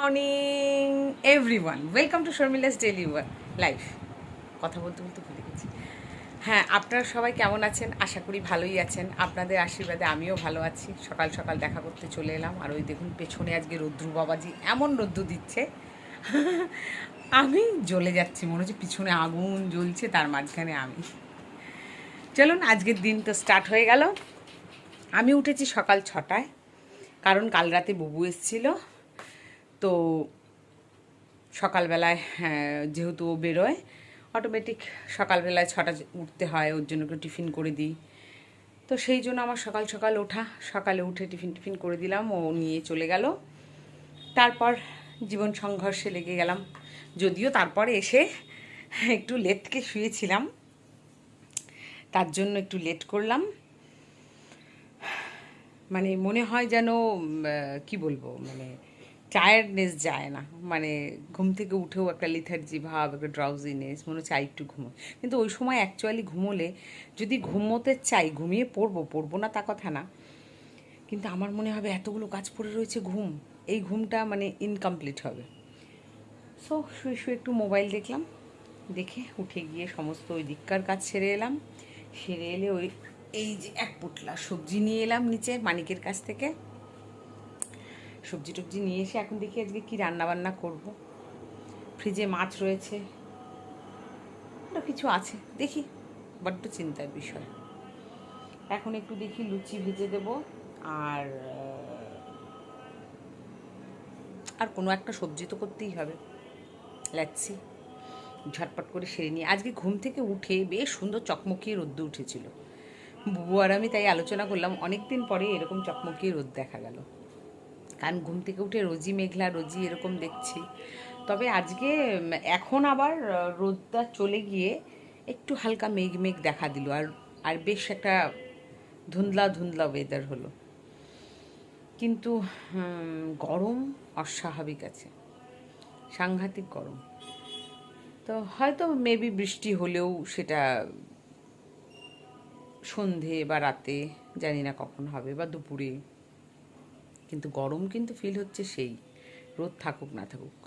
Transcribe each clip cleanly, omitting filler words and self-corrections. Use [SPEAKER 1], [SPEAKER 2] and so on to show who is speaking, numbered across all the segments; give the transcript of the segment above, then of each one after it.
[SPEAKER 1] Morning everyone, welcome to Sharmila's daily life. কথা বলতে বলতে ভুলে গেছি। হ্যাঁ, আপনারা সবাই কেমন আছেন? আশা করি ভালোই আছেন। আপনাদের আশীর্বাদে আমিও ভালো আছি। সকাল সকাল দেখা করতে চলে এলাম। আর ওই দেখুন পেছনে আজকে রৌদ্রু বাবাজি এমন রৌদ্র দিচ্ছে, আমি জ্বলে যাচ্ছি, মনে হচ্ছে পিছনে আগুন জ্বলছে, তার মাঝখানে আমি। চলুন, আজকের দিন তো স্টার্ট হয়ে গেল। আমি উঠেছি সকাল 6টায়, কারণ কাল রাতে বুবু এসেছিল। তো সকালবেলায় যেহেতু ও বেরোয়, অটোমেটিক সকালবেলায় 6টা উঠতে হয়, ওর জন্য একটু টিফিন করে দিই। তো সেই জন্য আমার সকাল সকাল ওঠা, সকালে উঠে টিফিন করে দিলাম, ও নিয়ে চলে গেল। তারপর জীবন সংঘর্ষে লেগে গেলাম, যদিও তারপরে এসে একটু লেটকে শুয়েছিলাম, তার জন্য একটু লেট করলাম। মানে মনে হয় যেন কি বলবো, মানে টায়ার্ডনেস যায় না, মানে ঘুম থেকে উঠেও একটা লিথার্জি ভাব, একটা ড্রাউজিনেস, মনে হচ্ছে একটু ঘুমো। কিন্তু ওই সময় অ্যাকচুয়ালি ঘুমোলে, যদি ঘুমোতে চাই ঘুমিয়ে পড়বো না তা কথা না, কিন্তু আমার মনে হবে এতগুলো কাজ পড়ে রয়েছে, এই ঘুমটা মানে ইনকমপ্লিট হবে। সো শুয়ে শুয়ে একটু মোবাইল দেখলাম, দেখে উঠে গিয়ে সমস্ত ওই দিককার কাজ সেরে এলাম। সেরে এলে ওই এই যে এক পুটলা সবজি নিয়ে এলাম নিচে মানিকের কাছ থেকে। সবজি টবজি নিয়ে এসে এখন দেখি আজকে কী রান্নাবান্না করব। ফ্রিজে মাছ রয়েছে, আরও কিছু আছে, দেখি। বড্ড চিন্তার বিষয়। এখন একটু দেখি লুচি ভেজে দেব, আর আর কোনো একটা সবজি তো করতেই হবে। লেটস ঝটপট করে সেরে নিয়ে, আজকে ঘুম থেকে উঠে বেশ সুন্দর চকমকিয়ে রোদ্দু উঠেছিল। বুবু আর আমি তাই আলোচনা করলাম, অনেক দিন পরে এরকম চকমকিয়ে রোদ দেখা গেল। কারণ ঘুম থেকে উঠে রোজই মেঘলা, রোজই এরকম দেখছি। তবে আজকে এখন আবার রোদটা চলে গিয়ে একটু হালকা মেঘ মেঘ দেখা দিল, আর আর বেশ একটা ধুন্দলা ধুন্দলা ওয়েদার হলো। কিন্তু গরম অস্বাভাবিক আছে, সাংঘাতিক গরম। তো হয়তো মেবি বৃষ্টি হলেও সেটা সন্ধে বা রাতে, জানি না কখন হবে, বা দুপুরে। কিন্তু গরম কিন্তু ফিল হচ্ছে সেই, রোদ থাকুক না থাকুক।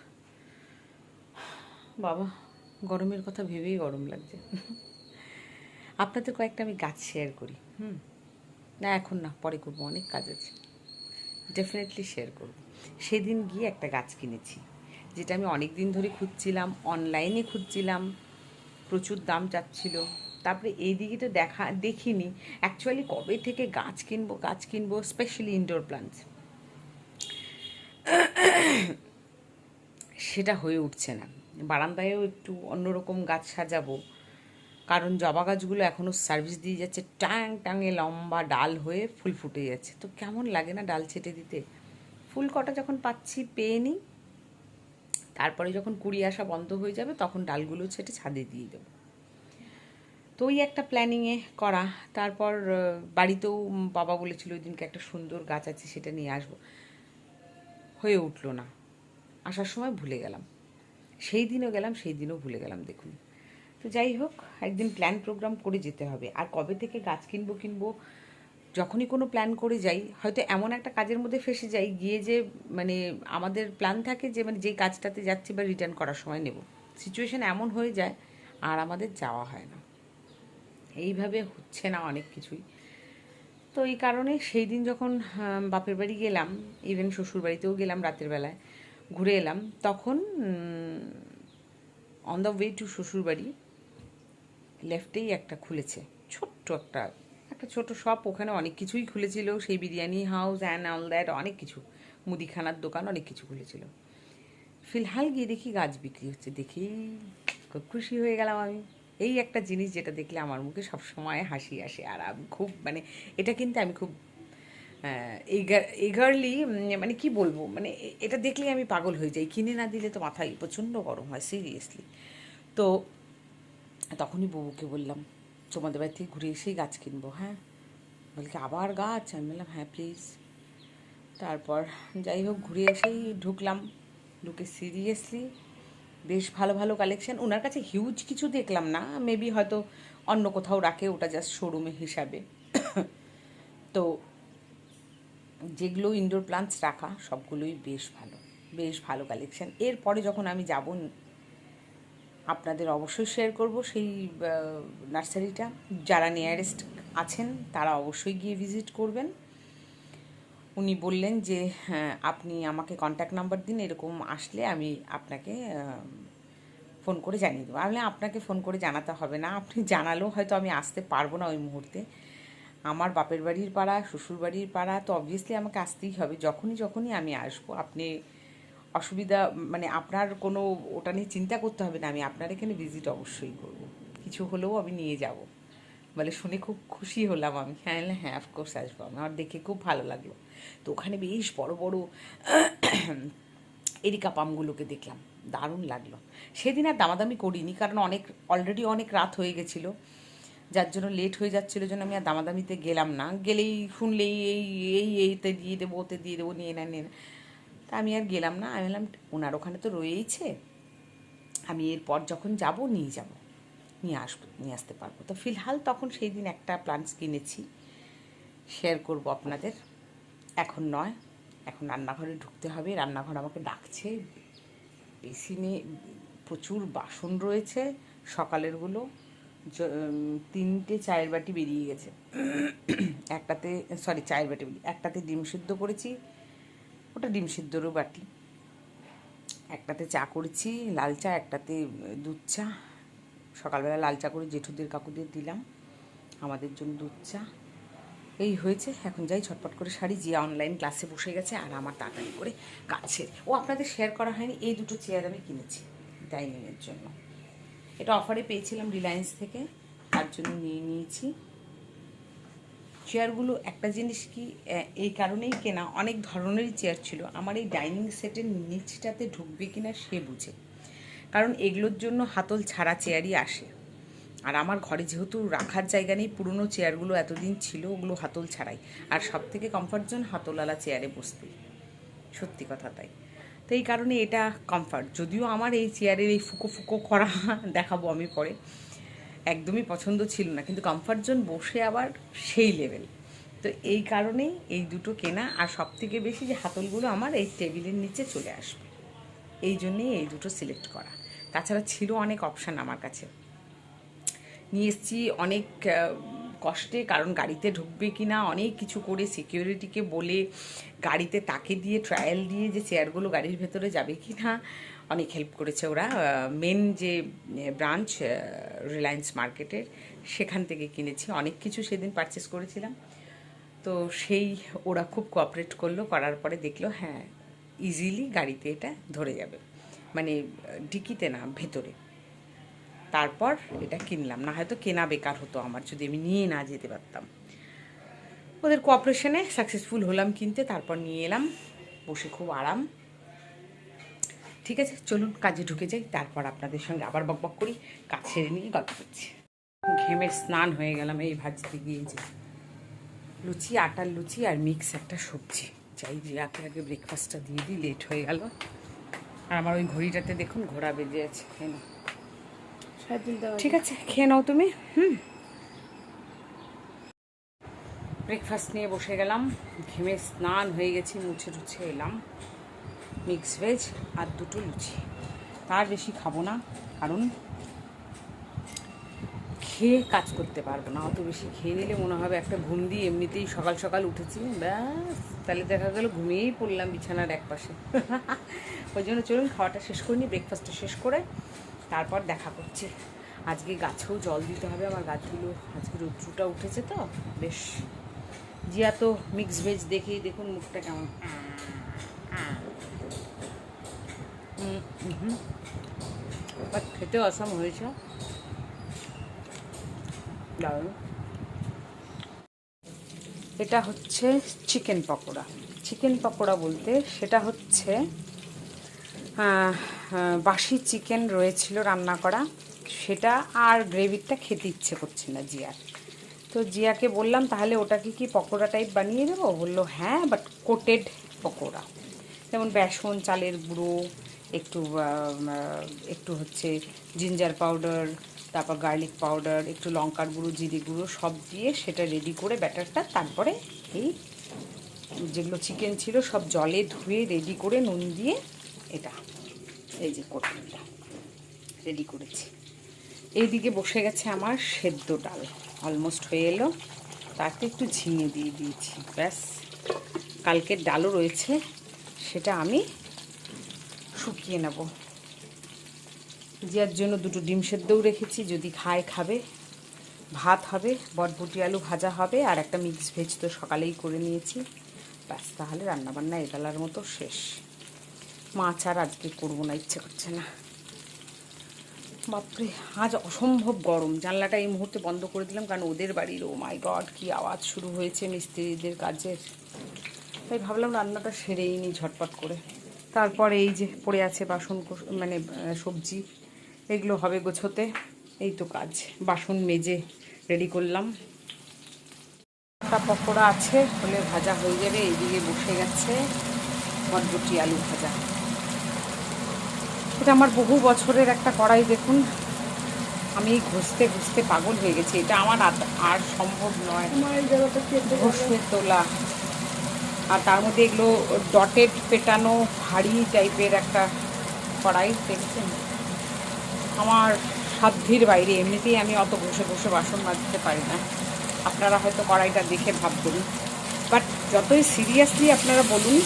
[SPEAKER 1] বাবা, গরমের কথা ভেবেই গরম লাগছে। আপনাদের কয়েকটা আমি গাছ শেয়ার করি। না এখন না, পরে করবো, অনেক কাজ আছে। ডেফিনেটলি শেয়ার করব। সেদিন গিয়ে একটা গাছ কিনেছি, যেটা আমি অনেক দিন ধরে খুঁজছিলাম, অনলাইনে খুঁজছিলাম, প্রচুর দাম চাচ্ছিল। তারপরে এই দিকে তো দেখিনি। অ্যাকচুয়ালি কবে থেকে গাছ কিনবো স্পেশালি ইনডোর প্লান্টস, সেটা হয়ে উঠছে না। বারান্দায়ও একটু অন্যরকম গাছ সাজাবো, কারণ জবা গাছগুলো এখনও সার্ভিস দিয়ে যাচ্ছে, টাঙে লম্বা ডাল হয়ে ফুল ফুটে যাচ্ছে। তো কেমন লাগে না ডাল ছেটে দিতে। ফুল কটা যখন পাচ্ছি পেয়ে নিই, তারপরে যখন কুড়ি আসা বন্ধ হয়ে যাবে তখন ডালগুলো ছেটে ছাদে দিয়ে দেবো। তো ওই একটা প্ল্যানিংয়ে করা। তারপর বাড়িতেও বাবা বলেছিল ওই দিনকে একটা সুন্দর গাছ আছে, সেটা নিয়ে আসবো, হয়ে উঠলো না। আসার সময় ভুলে গেলাম, সেই দিনও গেলাম, সেই দিনও ভুলে গেলাম, দেখুন। তো যাই হোক, একদিন প্ল্যান প্রোগ্রাম করে যেতে হবে। আর কবে থেকে গাছ কিনবো, যখনই কোনো প্ল্যান করে যাই, হয়তো এমন একটা কাজের মধ্যে ফেসে যাই গিয়ে, যে মানে আমাদের প্ল্যান থাকে যে মানে যেই কাজটাতে যাচ্ছি বা রিটার্ন করার সময় নেব, সিচুয়েশান এমন হয়ে যায় আর আমাদের যাওয়া হয় না। এইভাবে হচ্ছে না অনেক কিছুই। তো এই কারণে সেই দিন যখন বাপের বাড়ি গেলাম, ইভেন শ্বশুর বাড়িতেও গেলাম, রাতের বেলায় ঘুরে এলাম, তখন অন দ্য ওয়ে টু শ্বশুর বাড়ি লেফটেই একটা খুলেছে, ছোট্ট একটা একটা ছোটো শপ। ওখানে অনেক কিছুই খুলেছিল, সেই biryani house and all that, অনেক কিছু, মুদিখানার দোকান, অনেক কিছু খুলেছিল। ফিলহাল গিয়ে দেখি গাছ বিক্রি হচ্ছে, দেখেই খুব খুশি হয়ে গেলাম আমি। এই একটা জিনিস যেটা দেখলে আমার মুখে সবসময় হাসি আসে, আর আমি খুব মানে এটা কিন্তু আমি খুব এগারলি, মানে কি বলবো, মানে এটা দেখলেই আমি পাগল হয়ে যাই। কিনে না দিলে তো মাথায় প্রচণ্ড গরম হয়, সিরিয়াসলি। তো তখনই বউকে বললাম, তোমাদের বাড়ি থেকে ঘুরে এসেই গাছ কিনবো। হ্যাঁ, বলে কি আবার গাছ? আমি বললাম হ্যাঁ প্লিজ। তারপর যাই হোক, ঘুরে এসেই ঢুকলাম, ঢুকে সিরিয়াসলি বেশ ভালো ভালো কালেকশন। ওনার কাছে হিউজ কিছু দেখলাম না, মেবি হয়তো অন্য কোথাও রাখে, ওটা জাস্ট শোরুমে হিসাবে। তো যেগুলো ইনডোর প্লান্টস রাখা সবগুলোই বেশ ভালো। বেশ ভালো কালেকশান। এরপরে যখন আমি যাব আপনাদের অবশ্যই শেয়ার করব সেই নার্সারিটা। যারা নিয়ারেস্ট আছেন তারা অবশ্যই গিয়ে ভিজিট করবেন। উনি বললেন যে আপনি আমাকে কন্ট্যাক্ট নাম্বার দিন, এরকম আসলে আমি আপনাকে ফোন করে জানিয়ে দেবো। আমি আপনাকে ফোন করে জানাতে হবে না, আপনি জানালেও হয়তো আমি আসতে পারবো না ওই মুহূর্তে। আমার বাপের বাড়ির পাড়া, শ্বশুর বাড়ির পাড়া, তো অবভিয়াসলি আমাকে আসতেই হবে। যখনই আমি আসবো, আপনি অসুবিধা মানে আপনার কোনো ওটা নিয়ে চিন্তা করতে হবে না, আমি আপনার এখানে ভিজিট অবশ্যই করব, কিছু হলেও আমি নিয়ে যাব। বলে শুনে খুব খুশি হলাম আমি। হ্যাঁ হ্যাঁ, অফকোর্স আসবো, আমার দেখে খুব ভালো লাগলো। তো ওখানে বেশ বড় বড় এরিকা পামগুলোকে দেখলাম, দারুণ লাগলো। সেদিন আর দামাদামি করিনি, কারণ অলরেডি অনেক রাত হয়ে গেছিলো, যার জন্য লেট হয়ে যাচ্ছিলো জন্য আমি আর দামাদামিতে গেলাম না। গেলেই শুনলেই এইতে দিয়ে দেবো, ওতে দিয়ে দেবো, নিয়ে না। তা আমি আর গেলাম না। আমি বললাম ওনার ওখানে তো রয়েইছে, আমি এরপর যখন যাব নিয়ে আসতে পারবো। তো ফিলহাল তখন সেই দিন একটা প্লান্টস কিনেছি, শেয়ার করব আপনাদের। এখন নয়, এখন রান্নাঘরে ঢুকতে হবে। রান্নাঘর আমাকে ডাকছে, বেসিনে প্রচুর বাসন রয়েছে সকালেরগুলো। 3টে চায়ের বাটি বেরিয়ে গেছে। চায়ের বাটি একটাতে ডিম সিদ্ধ করেছি, ওটা ডিম সিদ্ধরও বাটি। একটাতে চা করেছি লাল চা, একটাতে দুধ চা। সকালবেলা লাল চা করে জেঠুদের কাকুদের দিলাম, আমাদের জন্য দুধ চা। এই হয়েছে। এখন যাই ঝটপট করে শাড়ি। জিয়া অনলাইন ক্লাসে বসে গেছে, আর আমার তাড়াতাড়ি করে কাছের আপনাদের শেয়ার করা হয়নি, এই দুটো চেয়ার আমি কিনেছি ডাইনিংয়ের জন্য। এটা অফারে পেয়েছিলাম রিলায়েন্স থেকে, তার জন্য নিয়ে নিয়েছি। চেয়ারগুলো একটা জিনিস কি, এই কারণেই কেনা, অনেক ধরনেরই চেয়ার ছিল। আমার এই ডাইনিং সেটের নিচটাতে ঢুকবে কিনা সে বুঝে, কারণ এগুলোর জন্য হাতল ছাড়া চেয়ারই আসে। আর আমার ঘরে যেহেতু রাখার জায়গা নেই, পুরনো চেয়ারগুলো এতদিন ছিল ওগুলো হাতল ছাড়াই। আর সব থেকে কমফর্ট জোন হাতলওয়ালা চেয়ারে বসতেই, সত্যি কথা তাই। তো এই কারণে এটা কমফর্ট। যদিও আমার এই চেয়ারের এই ফুকো ফুকো করা দেখাবো আমি পরে, একদমই পছন্দ ছিল না, কিন্তু কমফর্ট জোন বসে আবার সেই লেভেল। তো এই কারণেই এই দুটো কেনা। আর সব থেকে বেশি যে হাতলগুলো আমার এই টেবিলের নিচে চলে আসবে, এই জন্যেই এই দুটো সিলেক্ট করা। তাছাড়া ছিল অনেক অপশান আমার কাছে, নিয়ে এসেছি অনেক কষ্টে, কারণ গাড়িতে ঢুকবে কি না অনেক কিছু করে সিকিউরিটিকে বলে, গাড়িতে তাকে দিয়ে ট্রায়াল দিয়ে যে চেয়ারগুলো গাড়ির ভেতরে যাবে কি না, অনেক হেল্প করেছে ওরা। মেন যে ব্রাঞ্চ রিলায়েন্স মার্কেটের, সেখান থেকে কিনেছি অনেক কিছু, সেদিন পারচেস করেছিলাম। তো সেই ওরা খুব কোঅপারেট করলো, করার পরে দেখলো হ্যাঁ ইজিলি গাড়িতে এটা ধরে যাবে, মানে ডিকিতে না, ভেতরে। তারপর এটা কিনলাম, না হয়তো কেনা বেকার হতো আমার যদি আমি নিয়ে না যেতে পারতাম। ওদের কোঅপারেশনে সাকসেসফুল হলাম কিনতে, তারপর নিয়ে এলাম, বসে খুব আরাম। ঠিক আছে, চলুন কাজে ঢুকে যাই, তারপর আপনাদের সঙ্গে আবার বকবক করি, কাজ ছেড়ে নিয়ে গল্প করছি। ঘেমে স্নান হয়ে গেলাম এই ভাজতে গিয়ে। যে লুচি, আটার লুচি আর মিক্স একটা সবজি, চাই আগে আগে ব্রেকফাস্টটা দিয়ে দিই, লেট হয়ে গেল। আর আমার ওই ঘড়িটাতে দেখুন ঘোড়া বেজে আছে। ঠিক আছে, খেয়ে নাও তুমি। ব্রেকফাস্ট নিয়ে বসে গেলাম, ঘেমে স্নান হয়ে গেছি, মুছে টুছে এলাম। মিক্স ভেজ আর দুটো লুচি, তার বেশি খাবো না, কারণ খেয়ে কাজ করতে পারবো না। অত বেশি খেয়ে নিলে মনে হবে একটা ঘুম দিয়ে, এমনিতেই সকাল সকাল উঠেছি, ব্যাস তাহলে দেখা গেলো ঘুমিয়েই পড়লাম বিছানার এক পাশে। ওই জন্য চলুন খাওয়াটা শেষ করে নিই, ব্রেকফাস্টটা শেষ করে তারপর দেখা করছি। আজকে গাছেও জল দিতে হবে, আমার গাছগুলো আজকে রৌদ্রটা উঠেছে তো বেশ। জিয়া তো মিক্স ভেজ দেখেই দেখুন মুখটা কেমন, বাট খেতে অসাম হয়েছে, দারুণ। এটা হচ্ছে চিকেন পকোড়া। চিকেন পকোড়া বলতে সেটা হচ্ছে বাসি চিকেন রয়েছিল রান্না করা, সেটা আর গ্রেভিটা খেতে ইচ্ছে করছে না জিয়ার। তো জিয়াকে বললাম তাহলে ওটাকে কি পকোড়া টাইপ বানিয়ে দেবো? বললো হ্যাঁ, বাট কোটেড পকোড়া, যেমন বেসন, চালের গুঁড়ো, একটু একটু হচ্ছে জিঞ্জার পাউডার, তারপর গার্লিক পাউডার, একটু লঙ্কার গুঁড়ো, জিরে গুঁড়ো সব দিয়ে সেটা রেডি করে ব্যাটারটা, তারপরে এই যেগুলো চিকেন ছিল সব জলে ধুয়ে রেডি করে নুন দিয়ে এটা এই যে কোটালটা রেডি করেছি। এইদিকে বসে গেছে আমার সেদ্ধ ডাল, অলমোস্ট হয়ে এলো। তাতে একটু ঝিঙে দিয়ে দিয়েছি, ব্যাস। কালকের ডালও রয়েছে, সেটা আমি শুকিয়ে নেব। জিয়ার জন্য 2টো ডিম সেদ্ধও রেখেছি, যদি খায় খাবে। ভাত হবে, বটবটি আলু ভাজা হবে, আর একটা মিক্স ভেজ তো সকালেই করে নিয়েছি, ব্যাস। তাহলে রান্নাবান্না এবেলার মতো শেষ। মাছ আর আজকে করবো না, ইচ্ছে করছে না। বাপরে, আজ অসম্ভব গরম। জানলাটা এই মুহূর্তে বন্ধ করে দিলাম, কারণ ওদের বাড়ির ও মাই গড কি আওয়াজ শুরু হয়েছে মিস্ত্রিদের কাজের। তাই ভাবলাম রান্নাটা সেরেই নিই ঝটপট করে। তারপর এই যে পড়ে আছে বাসন, মানে সবজি, এগুলো হবে গোছোতে। এই তো কাজ, বাসন মেজে রেডি করলাম। একটা পকোড়া আছে, হলে ভাজা হয়ে যাবে। এইদিকে বসে গেছে বটবটি আলু ভাজা। এটা আমার বহু বছরের একটা কড়াই, দেখুন। আমি ঘষতে ঘষতে পাগল হয়ে গেছি। এটা আমার আর সম্ভব নয় ঘষে তোলা। আর তার মধ্যে এগুলো ডটেড পেটানো ভারী টাইপের একটা কড়াই, দেখছেন। আমার সাধ্যের বাইরে। এমনিতেই আমি অত ঘষে ঘষে বাসন মাজতে পারি না। আপনারা হয়তো কড়াইটা দেখে ভাববেন, বাট যতই সিরিয়াসলি আপনারা বলুন,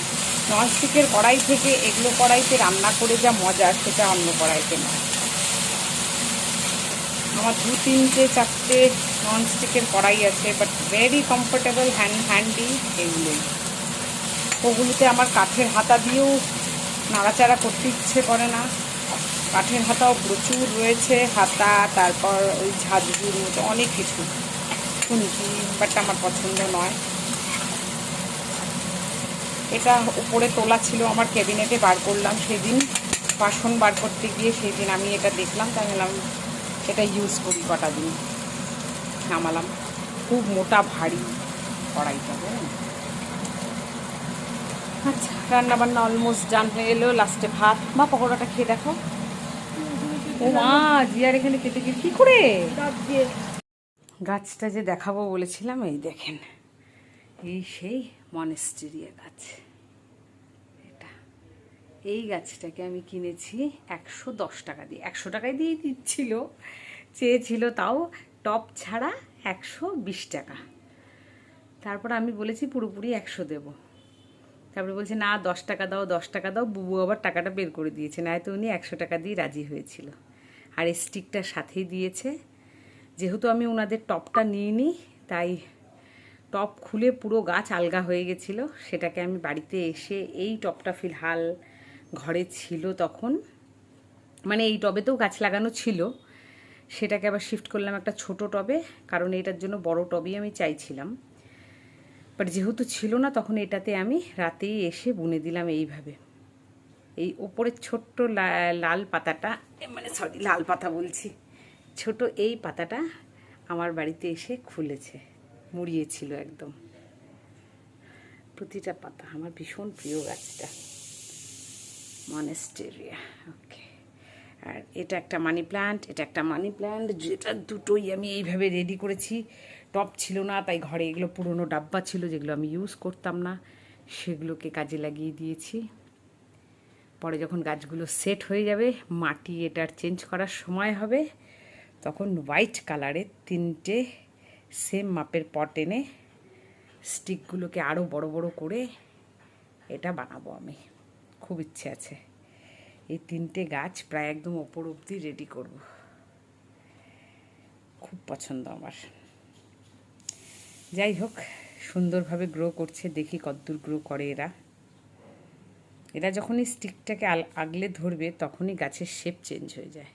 [SPEAKER 1] ননস্টিকের কড়াই থেকে এগুলো কড়াইতে রান্না করে যা মজা, সেটা অন্য কড়াইতে নয়। আমার 2, 3, 4টে ননস্টিকের কড়াই আছে, বাট ভেরি কমফোর্টেবল, হ্যান্ডি এগুলোই। ওগুলোতে আমার কাঠের হাতা দিয়েও নাড়াচাড়া করতে ইচ্ছে করে না। কাঠের হাতাও প্রচুর রয়েছে, হাতা, তারপর ওই ঝাঁঝগুর মতো অনেক কিছু শুনছি, বাট আমার পছন্দ নয়। এটা উপরে তোলা ছিল, আমার ক্যাবিনেটে বার করলাম সেদিন, বাসন বার করতে গিয়ে সেই দিন আমি এটা দেখলাম, তাই বললাম এটা ইউজ করি। কটা দিন নামালাম। খুব মোটা ভারী কড়াইটা, জানেন। আচ্ছা, রান্নাবান্না অলমোস্ট ডান হয়ে এলো। লাস্টে ভাত। মা পকোড়াটা খেয়ে দেখো। ও মা, জিয়ার এখানে কেটে গিয়ে কী করে গাছটা যে দেখাবো বলেছিলাম, এই দেখেন, এই সেই মনেস্টেরিয়া গাছ। এটা, এই গাছটাকে আমি কিনেছি 110 টাকা দিয়ে। 100 টাকায় দিয়ে দিচ্ছিল, চেয়েছিল তাও টপ ছাড়া 120 টাকা। তারপর আমি বলেছি পুরোপুরি 100 দেবো। তারপরে বলছে না, 10 টাকা দাও, 10 টাকা দাও। বুবু আবার টাকাটা বের করে দিয়েছে, না তো উনি 100 টাকা দিয়ে রাজি হয়েছিল। আর এই স্টিকটা সাথেই দিয়েছে। যেহেতু আমি ওনাদের টপটা নিইনি, তাই টপ খুলে পুরো গাছ আলগা হয়ে গেছিলো। সেটাকে আমি বাড়িতে এসে, এই টপটা ফিলহাল ঘরে ছিল তখন, মানে এই টবেতেও গাছ লাগানো ছিল, সেটাকে আবার শিফট করলাম একটা ছোট টবে, কারণ এটার জন্য বড় টবই আমি চাইছিলাম। বাট যেহেতু ছিল না, তখন এটাতে আমি রাতেই এসে বুনে দিলাম এইভাবে। এই ওপরের ছোট্ট লাল পাতাটা, মানে সরি, লাল পাতা বলছি, ছোট এই পাতাটা আমার বাড়িতে এসে খুলেছে, মুড়িয়েছিল একদম। প্রতিটা পাতা আমার ভীষণ প্রিয় গাছটা, মনেস্টেরিয়া। ওকে, আর এটা একটা মানি প্ল্যান্ট, এটা একটা মানি প্ল্যান্ট, যেটা দুটোই আমি এইভাবে রেডি করেছি। টপ ছিল না, তাই ঘরে এগুলো পুরনো ডাব্বা ছিল, যেগুলো আমি ইউজ করতাম না, সেগুলোকে কাজে লাগিয়ে দিয়েছি। পরে যখন গাছগুলো সেট হয়ে যাবে, মাটি এটার চেঞ্জ করার সময় হবে, তখন হোয়াইট কালারের 3টে সেম মাপের পট এনে স্টিকগুলোকে আরও বড় বড় করে এটা বানাবো আমি। খুব ইচ্ছে আছে। এই 3টে গাছ প্রায় একদম ওপর অবধি রেডি করব। খুব পছন্দ আমার। যাই হোক, সুন্দরভাবে গ্রো করছে, দেখি কতদূর গ্রো করে এরা। এরা যখনই স্টিকটাকে আগলে ধরবে, তখনই গাছের শেপ চেঞ্জ হয়ে যায়,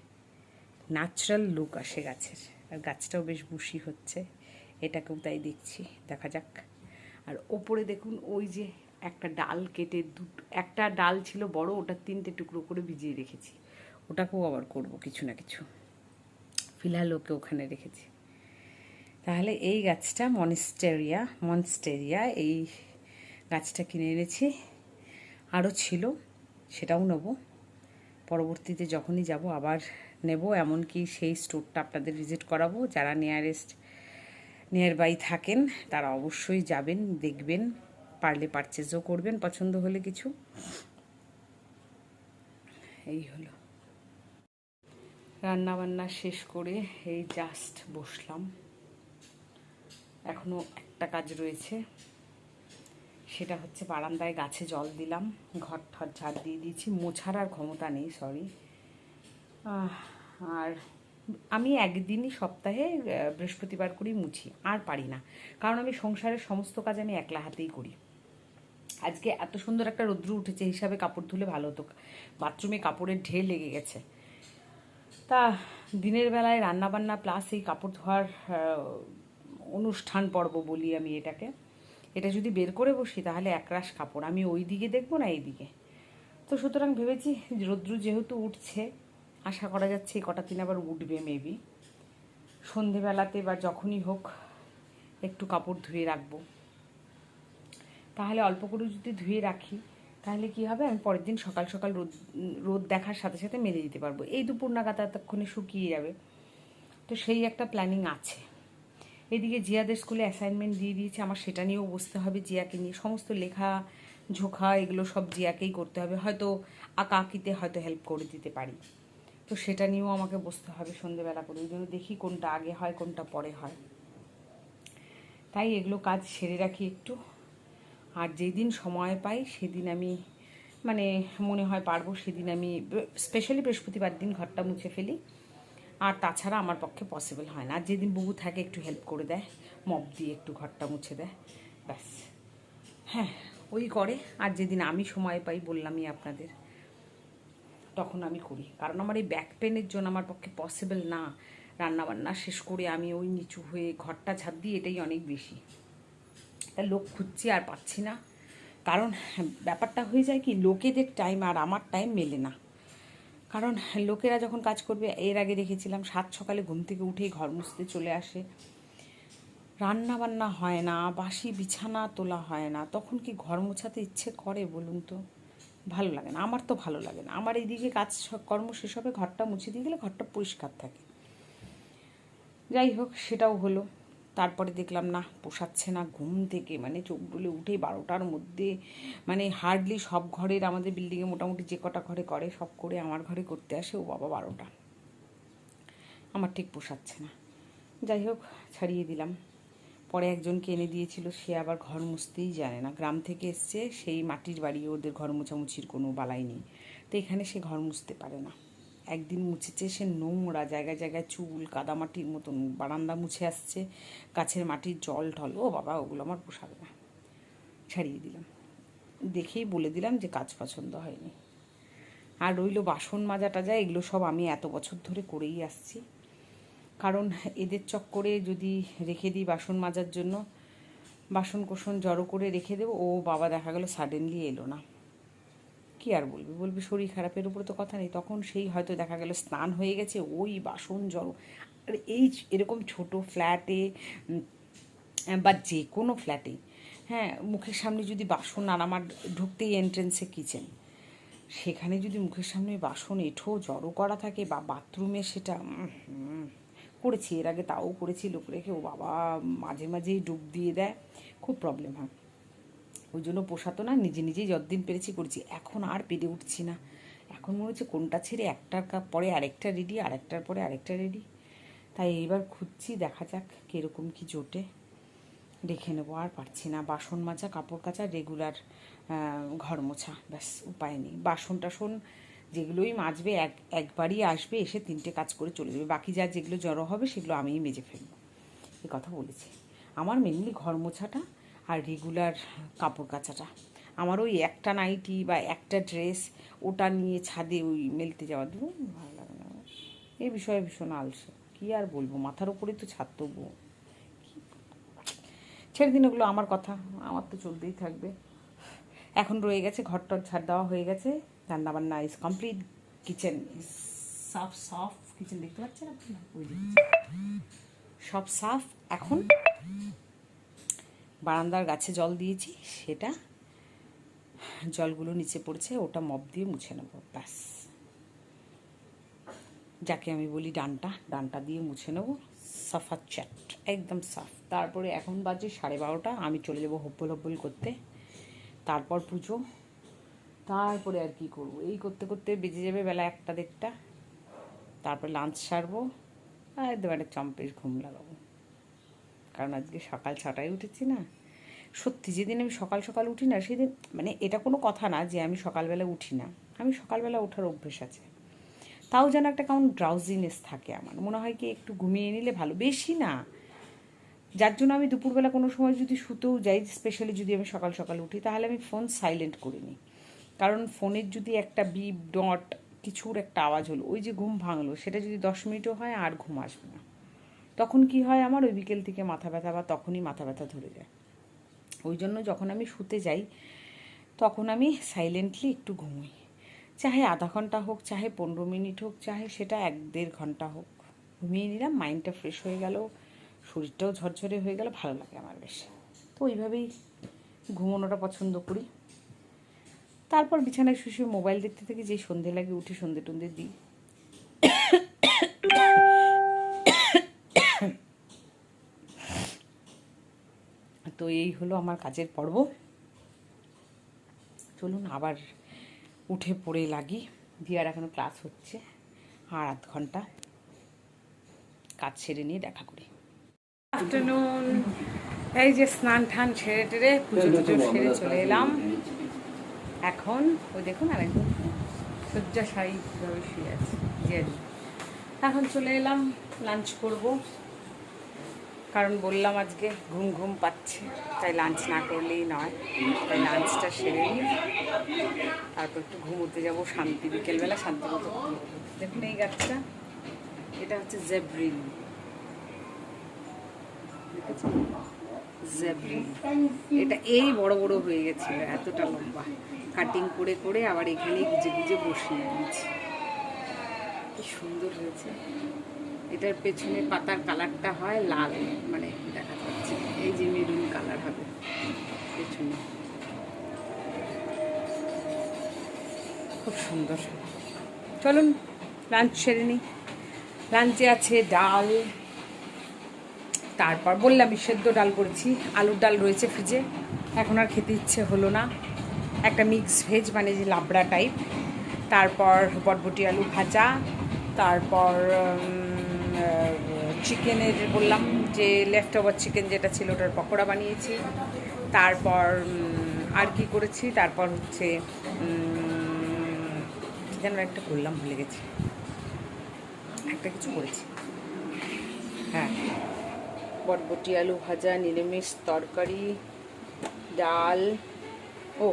[SPEAKER 1] ন্যাচারাল লুক আসে গাছের। আর গাছটাও বেশ বুশি হচ্ছে, এটাকেও তাই দেখছি, দেখা যাক। আর ওপরে দেখুন, ওই যে একটা ডাল কেটে, একটা ডাল ছিল বড়, ওটা 3টে টুকরো করে ভিজিয়ে রেখেছি, ওটাকেও আবার করব কিছু না কিছু। ফিলহাল ওকে ওখানে রেখেছি। তাহলে এই গাছটা মনস্টেরিয়া, এই গাছটা কিনে এনেছি। আরও ছিল, সেটাও নেব পরবর্তীতে, যখনই যাব আবার নেব। এমনকি সেই স্টোরটা আপনাদের ভিজিট করাবো। যারা নিয়ার বাই থাকেন, তারা অবশ্যই যাবেন, দেখবেন, পারলে পারচেজও করবেন পছন্দ হলে কিছু। এই হলো রান্না বান্না শেষ করে এই জাস্ট বসলাম। এখনও একটা কাজ রয়েছে, সেটা হচ্ছে বারান্দায় গাছে জল দিলাম, ঘর ঠর ঝাড় দিয়ে দিয়েছি, মোছার আর ক্ষমতা নেই, সরি। আর আমি একদিনই সপ্তাহে বৃহস্পতিবার করেই মুছি, আর পারি না, কারণ আমি সংসারের সমস্ত কাজ আমি একলা হাতেই করি। আজকে এত সুন্দর একটা রৌদ্র উঠেছে হিসাবে কাপড় ধুলে ভালো হতো, বাথরুমে কাপড়ের ঢের লেগে গেছে। তা দিনের বেলায় রান্নাবান্না প্লাস এই কাপড় ধোয়ার অনুষ্ঠান পর্ব বলি আমি এটাকে, এটা যদি বের করে বসি তাহলে একরাশ কাপড়, আমি ওই দিকে দেখবো না এই দিকে। তো সুতরাং ভেবেছি রৌদ্র যেহেতু উঠছে, আশা করা যাচ্ছে এই কটা দিন আবার উঠবে মেবি, সন্ধেবেলাতে বা যখনই হোক একটু কাপড় ধুয়ে রাখবো। তাহলে অল্প করে যদি ধুয়ে রাখি তাহলে কি হবে, আমি পরের দিন সকাল সকাল রোদ দেখার সাথে সাথে মেলে দিতে পারবো, এই দুপুর নাগাদ এতক্ষণে শুকিয়ে যাবে। তো সেই একটা প্ল্যানিং আছে। এদিকে জিয়াদের স্কুলে অ্যাসাইনমেন্ট দিয়ে দিয়েছে, আমার সেটা নিয়েও বসতে হবে, জিয়াকে নিয়ে সমস্ত লেখা ঝোঁকা এগুলো সব জিয়াকেই করতে হবে, হয়তো আঁকা আঁকিতে হয়তো হেল্প করে দিতে পারি, তো সেটা নিয়েও আমাকে বসতে হবে সন্ধেবেলা করে, ওই জন্য দেখি কোনটা আগে হয় কোনটা পরে হয়। তাই এগুলো কাজ সেরে রাখি একটু, আর যেদিন সময় পাই সেদিন আমি মানে মনে হয় পারবো সেদিন আমি স্পেশালি বৃহস্পতিবার দিন ঘরটা মুছে ফেলি, আর তাছাড়া আমার পক্ষে পসিবল হয় না। আর যেদিন বুবু থাকে একটু হেল্প করে দেয়, মপ দিয়ে একটু ঘরটা মুছে দেয়, ব্যাস। হ্যাঁ, ওই করে। আর যেদিন আমি সময় পাই বললামই আপনাদের, তখন আমি করি, কারণ আমার এই ব্যাক পেনের জন্য আমার পক্ষে পসিবল না রান্নাবান্না শেষ করে আমি ওই নিচু হয়ে ঘরটা ঝাড় দিই, এটাই অনেক বেশি। তা লোক খুঁজছি আর পাচ্ছি না, কারণ ব্যাপারটা হয়ে যায় কি, লোকেদের টাইম আর আমার টাইম মেলে না। কারণ লোকেরা যখন কাজ করবে, এর আগে দেখেছিলাম 7 সকালে ঘুম থেকে উঠেই ঘর মুছতে চলে আসে, রান্না বান্না হয় না, বাসি বিছানা তোলা হয় না, তখন কি ঘর মোছাতে ইচ্ছে করে বলুন তো? ভালো লাগে না, আমার তো ভালো লাগে না। আমার এইদিকে কাজ কর্ম শেষ হবে, ঘরটা মুছে দিয়ে গেলে ঘরটা পরিষ্কার থাকে। যাই হোক, সেটাও হলো। তারপরে দেখলাম না পোষাচ্ছে না, ঘুম থেকে মানে চোখ ডুলে উঠে 12টার মধ্যে, মানে হার্ডলি সব ঘরের, আমাদের বিল্ডিংয়ে মোটামুটি যে কটা ঘরে করে সব করে আমার ঘরে করতে আসে, ও বাবা 12টা, আমার ঠিক পোষাচ্ছে না। যাই হোক, ছাড়িয়ে দিলাম। পরে একজনকে এনে দিয়েছিল, সে আবার ঘর মুছতেই জানে না, গ্রাম থেকে এসছে, সেই মাটির বাড়ি, ওদের ঘর মোছামুছির কোনো বালাই নেই, তো এখানে সে ঘর মুছতে পারে না। একদিন মুছেছে, সে নোংরা, জায়গায় জায়গায় চুল, কাদামাটির মতন, বারান্দা মুছে আসছে, গাছের মাটির জল ঢল, ও বাবা ওগুলো আমার পোষাবে না, ছাড়িয়ে দিলাম। দেখেই বলে দিলাম যে কাজ পছন্দ হয়নি। আর রইল বাসন মাজা টাজা, এগুলো সব আমি এত বছর ধরে করেই আসছি, কারণ এদের চক্করে যদি রেখে দিই বাসন মাজার জন্য, বাসন কোসন জড়ো করে রেখে দেবো, ও বাবা দেখা গেল সাডেনলি এলো না, কি আর বলবি, বলবি শরীর খারাপের উপরে তো কথা নেই, তখন সেই হয়তো দেখা গেল স্নান হয়ে গেছে, ওই বাসন জড়ো। আর এই এরকম ছোট ফ্ল্যাটে বা যে কোনো ফ্ল্যাটে, হ্যাঁ, মুখের সামনে যদি বাসন, আর আমার ঢুকতেই এন্ট্রেন্সে কিচেন, সেখানে যদি মুখের সামনে বাসন এঁঠো জড়ো করা থাকে, বা বাথরুমে সেটা করেছি এর আগে, তাও করেছি লোক রেখে, ও বাবা মাঝে মাঝেই ডুব দিয়ে দেয়, খুব প্রবলেম হয়। ওই জন্য পোষাতো না, নিজে নিজেই যতদিন পেরেছি করেছি, এখন আর পেরে উঠছি না। এখন মনে হচ্ছে কোনটা ছেড়ে একটার পরে আরেকটা রেডি, আরেকটার পরে আরেকটা রেডি। তাই এইবার খুঁজছি, দেখা যাক কীরকম কি জোটে, রেখে নেবো। আর পারছি না, বাসন মাজা, কাপড় কাচা, রেগুলার ঘর মোছা, ব্যাস, উপায় নেই। বাসন টাসন যেগুলোই মাজবে একবারই আসবে, এসে 3টে কাজ করে চলে যাবে, বাকি যা যেগুলো জড়ো হবে সেগুলো আমিই মেজে ফেলবো, এই কথা বলেছি। আমার মেনলি ঘর মোছাটা আর রেগুলার কাপড় কাচাটা, আমার ওই একটা নাইটি বা একটা ড্রেস ওটা নিয়ে ছাদে ওই মেলতে যাওয়া দেবো ভালো লাগে না, এই বিষয়ে ভীষণ আলসে, কী আর বলবো, মাথার উপরে তো ছাদ, তবুও ছেড়ে দিন, ওগুলো আমার কথা, আমার তো চলতেই থাকবে। এখন রয়ে গেছে ঘরটর ঝাড় দেওয়া হয়ে গেছে, রান্নাবান্না ইজ কমপ্লিট, কিচেন ইজ সাফ সাফ, কিচেন দেখতে পাচ্ছেন আপনারা, ওই সব সাফ। এখন বারান্দার গাছে জল দিয়েছি, সেটা জলগুলো নিচে পড়ছে, ওটা মপ দিয়ে মুছে নেব, ব্যাস। যাকে আমি বলি ডানটা, ডানটা দিয়ে মুছে নেব, সাফা চ্যাট, একদম সাফ। তারপরে এখন বাজে 12:30, আমি চলে যাবো হব্বল হব্বল করতে, তারপর পুজো, তারপরে আর কি করবো, এই করতে করতে বেজে যাবে বেলা 1টা-1:30। তারপরে লাঞ্চ সারবো আর একদম একটা চম্পের ঘুম লাগাবো, কারণ আজকে সকাল 6টায় উঠেছি না। সত্যি যেদিন আমি সকাল সকাল উঠি না সেদিন, মানে এটা কোনো কথা না যে আমি সকালবেলা উঠি না, আমি সকালবেলা ওঠার অভ্যেস আছে, তাও যেন একটা কেমন ড্রাউজিনেস থাকে, আমার মনে হয় কি একটু ঘুমিয়ে নিলে ভালো, বেশি না। যার জন্য আমি দুপুরবেলা কোনো সময় যদি শুতেও যাই, স্পেশালি যদি আমি সকাল সকাল উঠি, তাহলে আমি ফোন সাইলেন্ট করে নিই। কারণ ফোনের যদি একটা বিপ ডট কিছুর একটা আওয়াজ হলো, ওই যে ঘুম ভাঙলো, সেটা যদি 10 মিনিটও হয় আর ঘুম আসবে না। তখন কি হয়, আমার ওই বিকেল থেকে মাথা ব্যথা বা তখনই মাথা ব্যথা ধরে যায়। ওই জন্য যখন আমি শুতে যাই তখন আমি সাইলেন্টলি একটু ঘুমোই, চাহে আধা ঘন্টা হোক, চাহে 15 মিনিট হোক, চাহে সেটা 1-1.5 ঘন্টা হোক, ঘুমিয়ে নিলাম, মাইন্ডটা ফ্রেশ হয়ে গেল, শরীরটাও ঝরঝরে হয়ে গেল, ভালো লাগে আমার বেশ। তো ওইভাবেই ঘুমোনোটা পছন্দ করি। তারপর বিছানায় শুয়ে মোবাইল দেখতে থেকে যেই সন্ধে লাগে, উঠে সন্ধে টন্ধে দিই। তো এই হলো আমার কাজের পর্ব। চলুন আবার উঠে পড়ে লাগি। দিয়ার এখনো ক্লাস হচ্ছে, আর আধ ঘন্টা কাজ সেরে নিয়ে দেখা করি। আফটারনুন, এই যে স্নান টান ছেড়ে টেরে পুজো টুজো সেরে চলে এলাম। এখন ওই দেখুন আর একদম শয্যাশায়ী কীভাবে শুয়ে আছে জিয়াজি। এখন চলে এলাম লাঞ্চ করব, কারণ বললাম আজকে ঘুম ঘুম পাচ্ছে, তাই লাঞ্চ না করলেই নয়, তাই লাঞ্চটা সেরে নিই, তারপর একটু ঘুমোতে যাবো শান্তি, বিকেলবেলা শান্তি মতো ঘুমোবো। দেখুন এই গাছটা, এটা হচ্ছে জেব্রিল, দেখেছেন জেব্রিল, এটা এই বড় বড় হয়ে গেছিলো, এতটা লম্বা, কাটিং করে করে আবার এখানে গুজে গুজে বসিয়ে দিয়েছি, কি সুন্দর হয়েছে। এটার পেছনে পাতার কালারটা হয় লাল, মানে দেখা যাচ্ছে এই যে মেরুন কালার হবে পেছনে, খুব সুন্দর। চলুন লাঞ্চ সেরে নিই। লাঞ্চে আছে ডাল, তারপর বললামই সেদ্ধ ডাল করেছি, আলুর ডাল রয়েছে ফ্রিজে, এখন আর খেতে ইচ্ছে হলো না, একটা মিক্স ভেজ মানে যে লাবড়া টাইপ, তারপর বটবটি আলু ভাজা, তারপর চিকেনের বললাম যে লেফট ওভার চিকেন যেটা ছিল ওটার পকোড়া বানিয়েছি, তারপর আর কি করেছি, তারপর হচ্ছে যেন একটা করলাম ভুলে গেছি, একটা কিছু করেছি, হ্যাঁ বটবটি আলু ভাজা, নিরামিষ তরকারি, ডাল, ও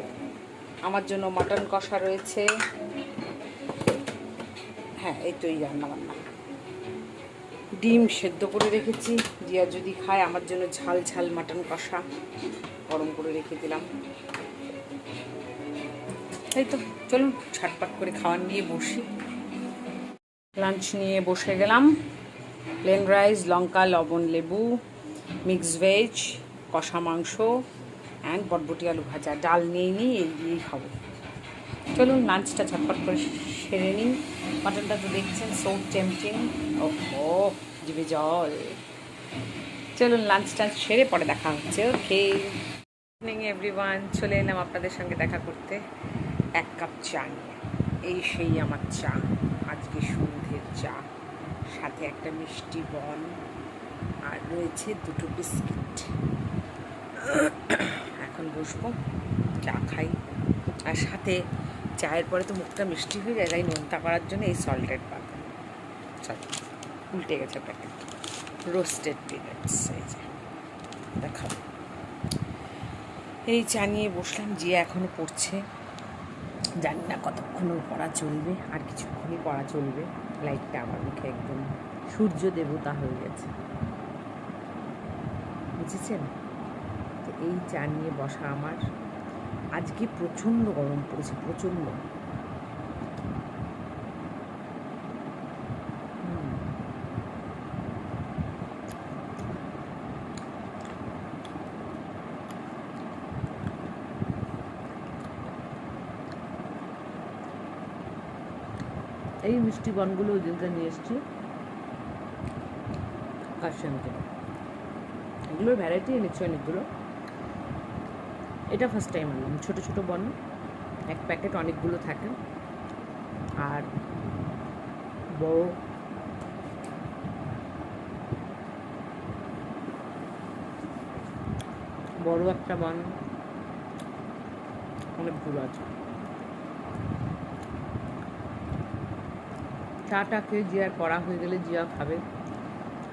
[SPEAKER 1] আমার জন্য মাটন কষা রয়েছে, হ্যাঁ এই তো এই রান্না বান্না। ডিম সেদ্ধ করে রেখেছি, দিয়া যদি খায়, আমার জন্য ঝাল ঝাল মাটন কষা গরম করে রেখে দিলাম। এই তো চলুন ছাটপাট করে খাওয়ার নিয়ে বসি। লাঞ্চ নিয়ে বসে গেলাম, প্লেন রাইস, লঙ্কা লবণ লেবু, মিক্স ভেজ, কষা মাংস অ্যান্ড বটবটি আলু ভাজা, ডাল নিয়ে নিই, এই দিয়েই খাবো। চলুন লাঞ্চটা ঝটপট করে সেরে নিই। মাটনটা তো দেখছেন সো টেম্পটিং, ও জিভে জল। চলুন লাঞ্চ টাঞ্চ সেরে পরে দেখা হচ্ছে। ওকে ইভিনিং এভরিওয়ান, চলে এলাম আপনাদের সঙ্গে দেখা করতে 1 কাপ চা নিয়ে। এই সেই আমার চা, আজকে সন্ধ্যের চা, সাথে একটা মিষ্টি বন আর রয়েছে 2টো বিস্কিট। এখন বসবো, চা খাই, আর সাথে চায়ের পরে তো মুখটা মিষ্টি হয়ে যায়, তাই নোনতা করার জন্য এই সল্টেড বাদাম, সরি উল্টে গেছে প্যাকেট, রোস্টেড পিনাটস, এই যে দেখাবো। এই চা নিয়ে বসলাম, জিয়া এখনও পড়ছে, জানি না কতক্ষণ পড়া চলবে, আর কিছুক্ষণই পড়া চলবে। লাইটটা আমার মুখে একদম সূর্য দেবতা হয়ে গেছে, বুঝেছেন? তো এই চা নিয়ে বসা আমার, আজকে প্রচণ্ড গরম পড়েছে, প্রচণ্ড। এই মিষ্টি বনগুলো ওই দিনকে নিয়ে এসেছি কাশিয়ান থেকে, এগুলোর ভ্যারাইটি এনেছি অনেকগুলো, এটা ফার্স্ট টাইম আনলাম, ছোটো ছোটো বন, এক প্যাকেট অনেকগুলো থাকে। আর বড় বড় একটা বান অনেকগুলো আছে। চাটা খেয়ে জিয়ার পড়া হয়ে গেলে জিয়া খাবে,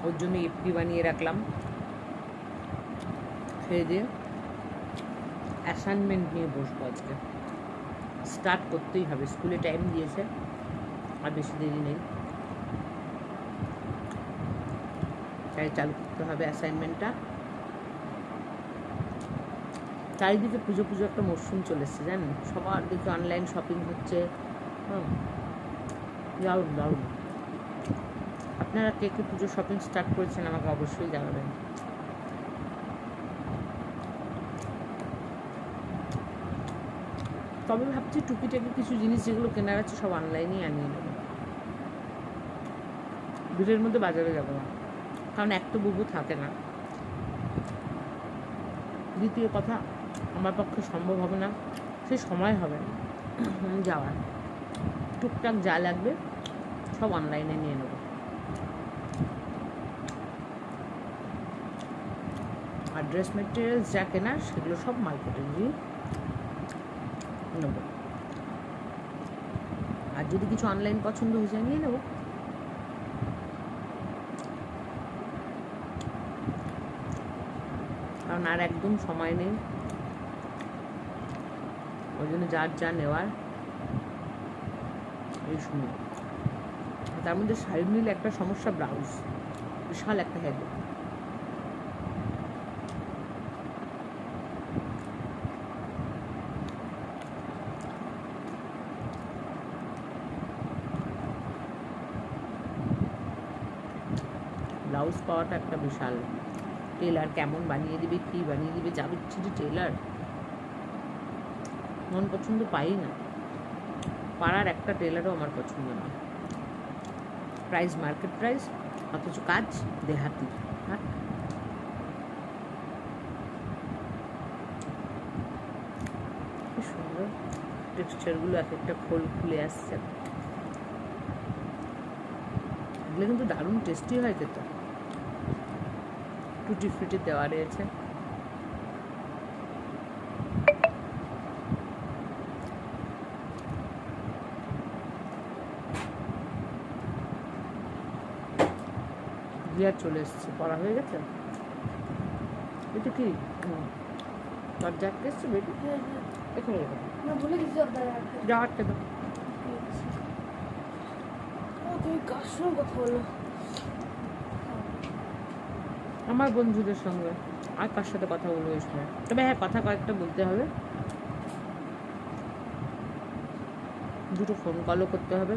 [SPEAKER 1] ওর জন্য ইপি বানিয়ে রাখলাম। খেয়ে দিয়ে অ্যাসাইনমেন্ট নিয়ে বসবো আজকে, স্টার্ট করতেই হবে, স্কুলে টাইম দিয়েছে, আর বেশি দেরি নেই, তাই চালু করতে হবে অ্যাসাইনমেন্টটা। চারিদিকে পুজো পুজো একটা মরশুম চলে এসছে জানেন, সবার দিকে অনলাইন শপিং হচ্ছে। দারুণ দারুণ। আপনারা কে কে পুজো শপিং স্টার্ট করেছেন আমাকে অবশ্যই জানাবেন। তবে ভাবছি টুকিটাকি কিছু জিনিস যেগুলো কেনার আছে সব অনলাইনেই আনিয়ে নেব, ভিড়ের মধ্যে বাজারে যাবো না, কারণ এক তো বুবু থাকে না, দ্বিতীয় কথা আমার পক্ষে সম্ভব হবে না, সে সময় হবে না যাওয়ার। টুকটাক যা লাগবে সব অনলাইনে নিয়ে নেব। আর ড্রেস মেটেরিয়ালস যা কেনার সেগুলো সব মার্কেটে গিয়ে নেব। আর যদি কিছু অনলাইন পছন্দ হয়ে যায় নিয়ে নেব। কারণ আর একদম সময় নেই, ওই জন্য যার যা নেওয়ার এই সময়। তার মধ্যে শাড়ি নিলে একটা সমস্যা, ব্লাউজ বিশাল একটা হেড। ব্লাউজ পাওয়াটা একটা বিশাল, টেলার কেমন বানিয়ে দিবে, কী বানিয়ে দিবে, যা বিচ্ছিরি টেলার, মন পছন্দ পাই না। পাড়ার একটা টেলারও আমার পছন্দ না, প্রাইস মার্কেট প্রাইস, অথচ কাজ দেহাতি। হ্যাঁ, কি সুন্দর টেক্সচারগুলো, এক একটা খোল খুলে আসছে, এগুলো কিন্তু দারুণ টেস্টি হয় খেতে। টুটি ফ্রুটি দেওয়া রয়েছে। গিয়ার চলে এসছে, পড়া হয়ে গেছে। এটা কি তোর জ্যাকটা এসছে বেটি? এখানে যাওয়ারটা তো
[SPEAKER 2] কার সঙ্গে কথা বলো?
[SPEAKER 1] আমার বন্ধুদের সঙ্গে, আর কার সাথে কথা বলবো এই সময়? তবে হ্যাঁ, কথা কয়েকটা বলতে হবে, দুটো ফোন কলও করতে হবে,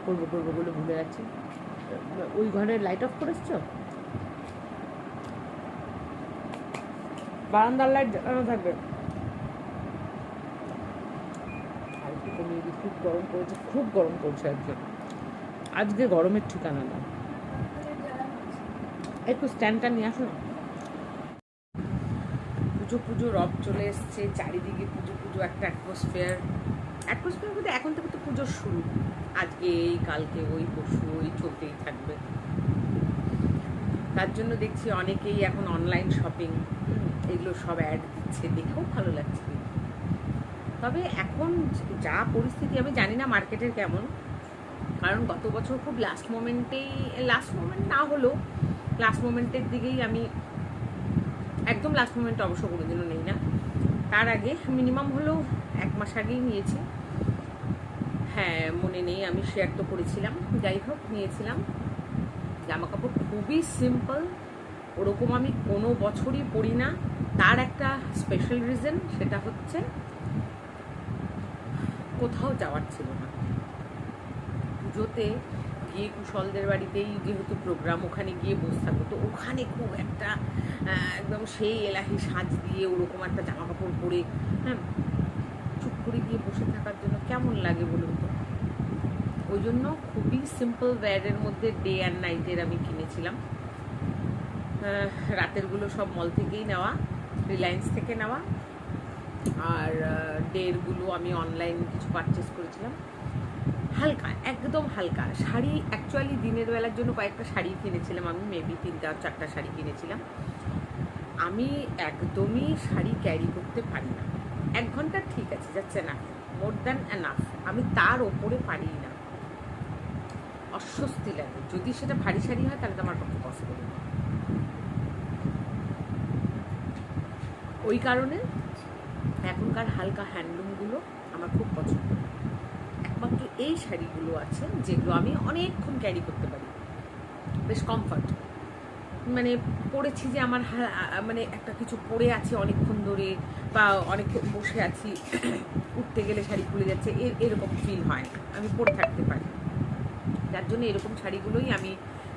[SPEAKER 1] করবো করবো বলে ভুলে যাচ্ছি। ওই ঘরের লাইট অফ করেছ? বারান্দার লাইট জ্বালানো থাকবে। আর একটু কমিয়ে দিই, খুব গরম পড়েছে, খুব গরম পড়ছে আজকে, আজকে গরমের ঠিকানা না। একটু স্ট্যান্ডটা নিয়ে আসো না। পুজো পুজো রব চলে এসছে, চারিদিকে পুজো পুজো একটা অ্যাটমসফিয়ার বলতে এখন থেকে তো পুজোর শুরু, আজকে এই কালকে ওই পরশু ওই চলতেই থাকবে। তার জন্য দেখছি অনেকেই এখন অনলাইন শপিং এগুলো সব অ্যাড দিচ্ছে, দেখেও ভালো লাগছে। তবে এখন যা পরিস্থিতি, আমি জানি না মার্কেটের কেমন, কারণ গত বছর খুব লাস্ট মোমেন্ট না হলেও লাস্ট মোমেন্টের দিকেই আমি, একদম লাস্ট মোমেন্টে অবশ্য কোনোদিনও নেই না, তার আগে মিনিমাম হলেও 1 মাস আগেই নিয়েছি। হ্যাঁ মনে নেই, আমি শেয়ার তো করেছিলাম। যাই হোক, নিয়েছিলাম জামা কাপড়, খুবই সিম্পল, ওরকম আমি কোনো বছরই পরি না। তার একটা স্পেশাল রিজন, সেটা হচ্ছে কোথাও যাওয়ার ছিল না পুজোতে। গিয়ে কুশলদের বাড়িতেই যেহেতু প্রোগ্রাম, ওখানে গিয়ে বসে থাকবো, তো ওখানে খুব একটা একদম সেই এলাহি সাজ দিয়ে ওরকম একটা জামা কাপড় পরে, হ্যাঁ, চুপ করে গিয়ে বসে থাকার জন্য কেমন লাগে বলুন তো। ওই জন্য খুবই সিম্পল ওয়্যারের মধ্যে ডে অ্যান্ড নাইটের আমি কিনেছিলাম। রাতেরগুলো সব মল থেকেই নেওয়া, রিলায়েন্স থেকে নেওয়া। আর ডেরগুলো আমি অনলাইন কিছু পারচেস করেছিলাম। হালকা, একদম হালকা শাড়ি। অ্যাকচুয়ালি দিনের বেলার জন্য কয়েকটা শাড়ি কিনেছিলাম আমি, মেবি 3-4টা শাড়ি কিনেছিলাম। আমি একদমই শাড়ি ক্যারি করতে পারি না। 1 ঘন্টা ঠিক আছে, যাচ্ছে না, মোর দ্যান এনাফ। আমি তার ওপরে পারি না, অস্বস্তি লাগে। যদি সেটা ভারী শাড়ি হয় তাহলে তো আমার পক্ষে পসিবল না। ওই কারণে এখনকার হালকা হ্যান্ডলুমগুলো আমার খুব পছন্দ। একমাত্র এই শাড়িগুলো আছে যেগুলো আমি অনেকক্ষণ ক্যারি করতে পারি, বেশ কমফর্ট। মানে পড়েছি যে আমার মানে একটা কিছু পরে আছে অনেকক্ষণ ধরে, বা অনেকক্ষণ বসে আছি, উঠতে গেলে শাড়ি খুলে যাচ্ছে, এরকম ফিল হয় না। আমি পরে থাকতে পারি। যার জন্য এরকম শাড়িগুলোই আমি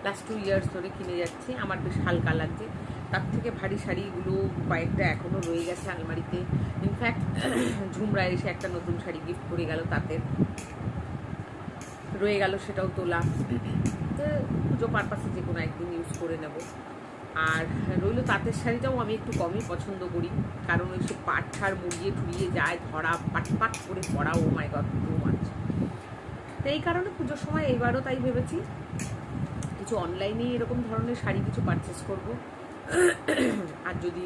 [SPEAKER 1] লাস্ট 2 ইয়ার্স ধরে কিনে যাচ্ছি। আমার বেশ হালকা লাগছে। তার থেকে ভারী শাড়িগুলো কয়েকটা এখনও রয়ে গেছে আলমারিতে। ইনফ্যাক্ট ঝুমরা এসে একটা নতুন শাড়ি গিফট করে গেল, তাতে রয়ে গেল, সেটাও তোলা। তো পুজো পারপাসে যে কোনো একদিন ইউজ করে নেব। আর রইল তাঁতের শাড়িটাও আমি একটু কমই পছন্দ করি, কারণ ওই সব পাট ঠাড় মুড়িয়ে ঠুড়িয়ে যায়, ধরা পাট পাট করে পড়া, ও মাই গড, টু মাচ। তো এই কারণে পুজোর সময় এইবারও তাই ভেবেছি কিছু অনলাইনে এরকম ধরনের শাড়ি কিছু পারচেস করব। আর যদি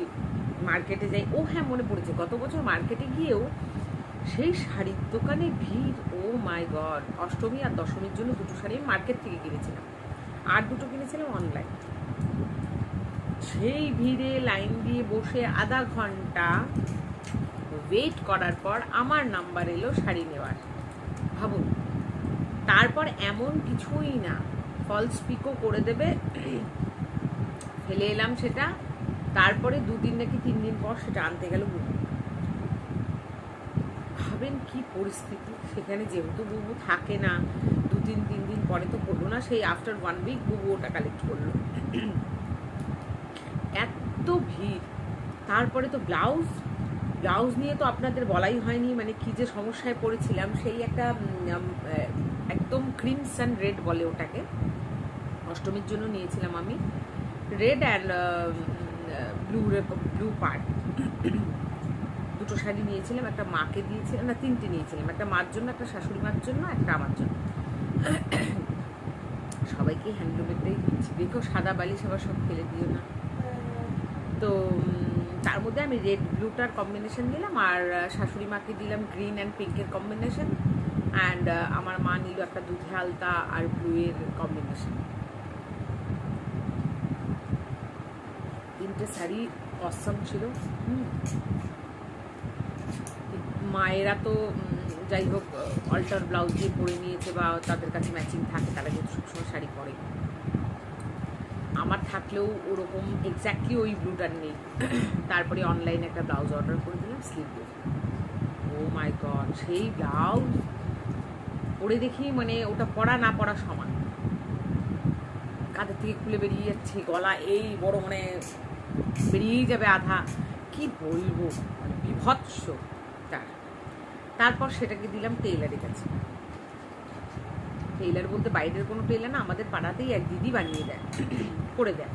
[SPEAKER 1] মার্কেটে যাই, ও হ্যাঁ মনে পড়েছে, গত বছর মার্কেটে গিয়েও সেই শাড়ির দোকানে ভিড়, ও মাই গড। অষ্টমী আর দশমীর জন্য 2টো শাড়ি আমি মার্কেট থেকে কিনেছিলাম, আর 2টো কিনেছিলাম অনলাইন। সেই ভিড়ে লাইন দিয়ে বসে আধা ঘন্টা ওয়েট করার পর আমার নাম্বার এলো শাড়ি নেওয়ার। ভাবুন, তারপর এমন কিছুই না, ফলস পিকও করে দেবে, ফেলে এলাম সেটা। তারপরে 2 দিন নাকি 3 দিন পর সেটা আনতে গেল বুবু। ভাবেন কি পরিস্থিতি। সেখানে যেহেতু বুবু থাকে না, 2-3 দিন পরে তো হলো না, সেই আফটার 1 উইক বুবু ওটা কালেক্ট করলো। এত ভিড়। তারপরে তো ব্লাউজ নিয়ে তো আপনাদের বলাই হয়নি, মানে কি যে সমস্যায় পড়েছিলাম। সেই একটা একদম ক্রিমসন রেড বলে ওটাকে, অষ্টমীর জন্য নিয়েছিলাম আমি। রেড অ্যান্ড ব্লু পার্ট 2টো শাড়ি নিয়েছিলাম। একটা মাকে দিয়েছিলাম, না 3টে নিয়েছিলাম, একটা মার জন্য, একটা শাশুড়ি মার জন্য, একটা আমার জন্য। সবাইকে হ্যান্ডলুমেরটাই দিচ্ছি। দেখো সাদা বালিশ আবার সব ফেলে দিও না। তো তার মধ্যে আমি রেড ব্লুটার কম্বিনেশন দিলাম, আর শাশুড়ি মাকে দিলাম গ্রিন অ্যান্ড পিঙ্কের কম্বিনেশন, অ্যান্ড আমার মা নিল একটা দুধে আলতা আর ব্লুয়ের কম্বিনেশন। 3টে শাড়ি অসম ছিল। মায়েরা তো যাই হোক অল্টার ব্লাউজ দিয়ে পরে নিয়েছে, বা তাদের কাছে ম্যাচিং থাকে, তারা যেহেতু সবসময় শাড়ি পরে। আমার থাকলেও ওরকম এক্স্যাক্টলি ওই ব্লুটার নেই। তারপরে অনলাইনে একটা ব্লাউজ অর্ডার করে দিলাম স্লিভলেস। ও মাই গড, সেই ব্লাউজ পরে দেখি মানে ওটা পরা না পরা সমান। কাঁধের থেকে খুলে বেরিয়ে যাচ্ছে, গলা এই বড়, মানে বেরিয়েই যাবে আধা। কি বলবো, মানে বিভৎস। তারপর সেটাকে দিলাম টেইলারের কাছে। টেইলার বলতে বাইরের কোনো টেইলার না, আমাদের পাড়াতেই এক দিদি বানিয়ে দেয়, করে দেয়।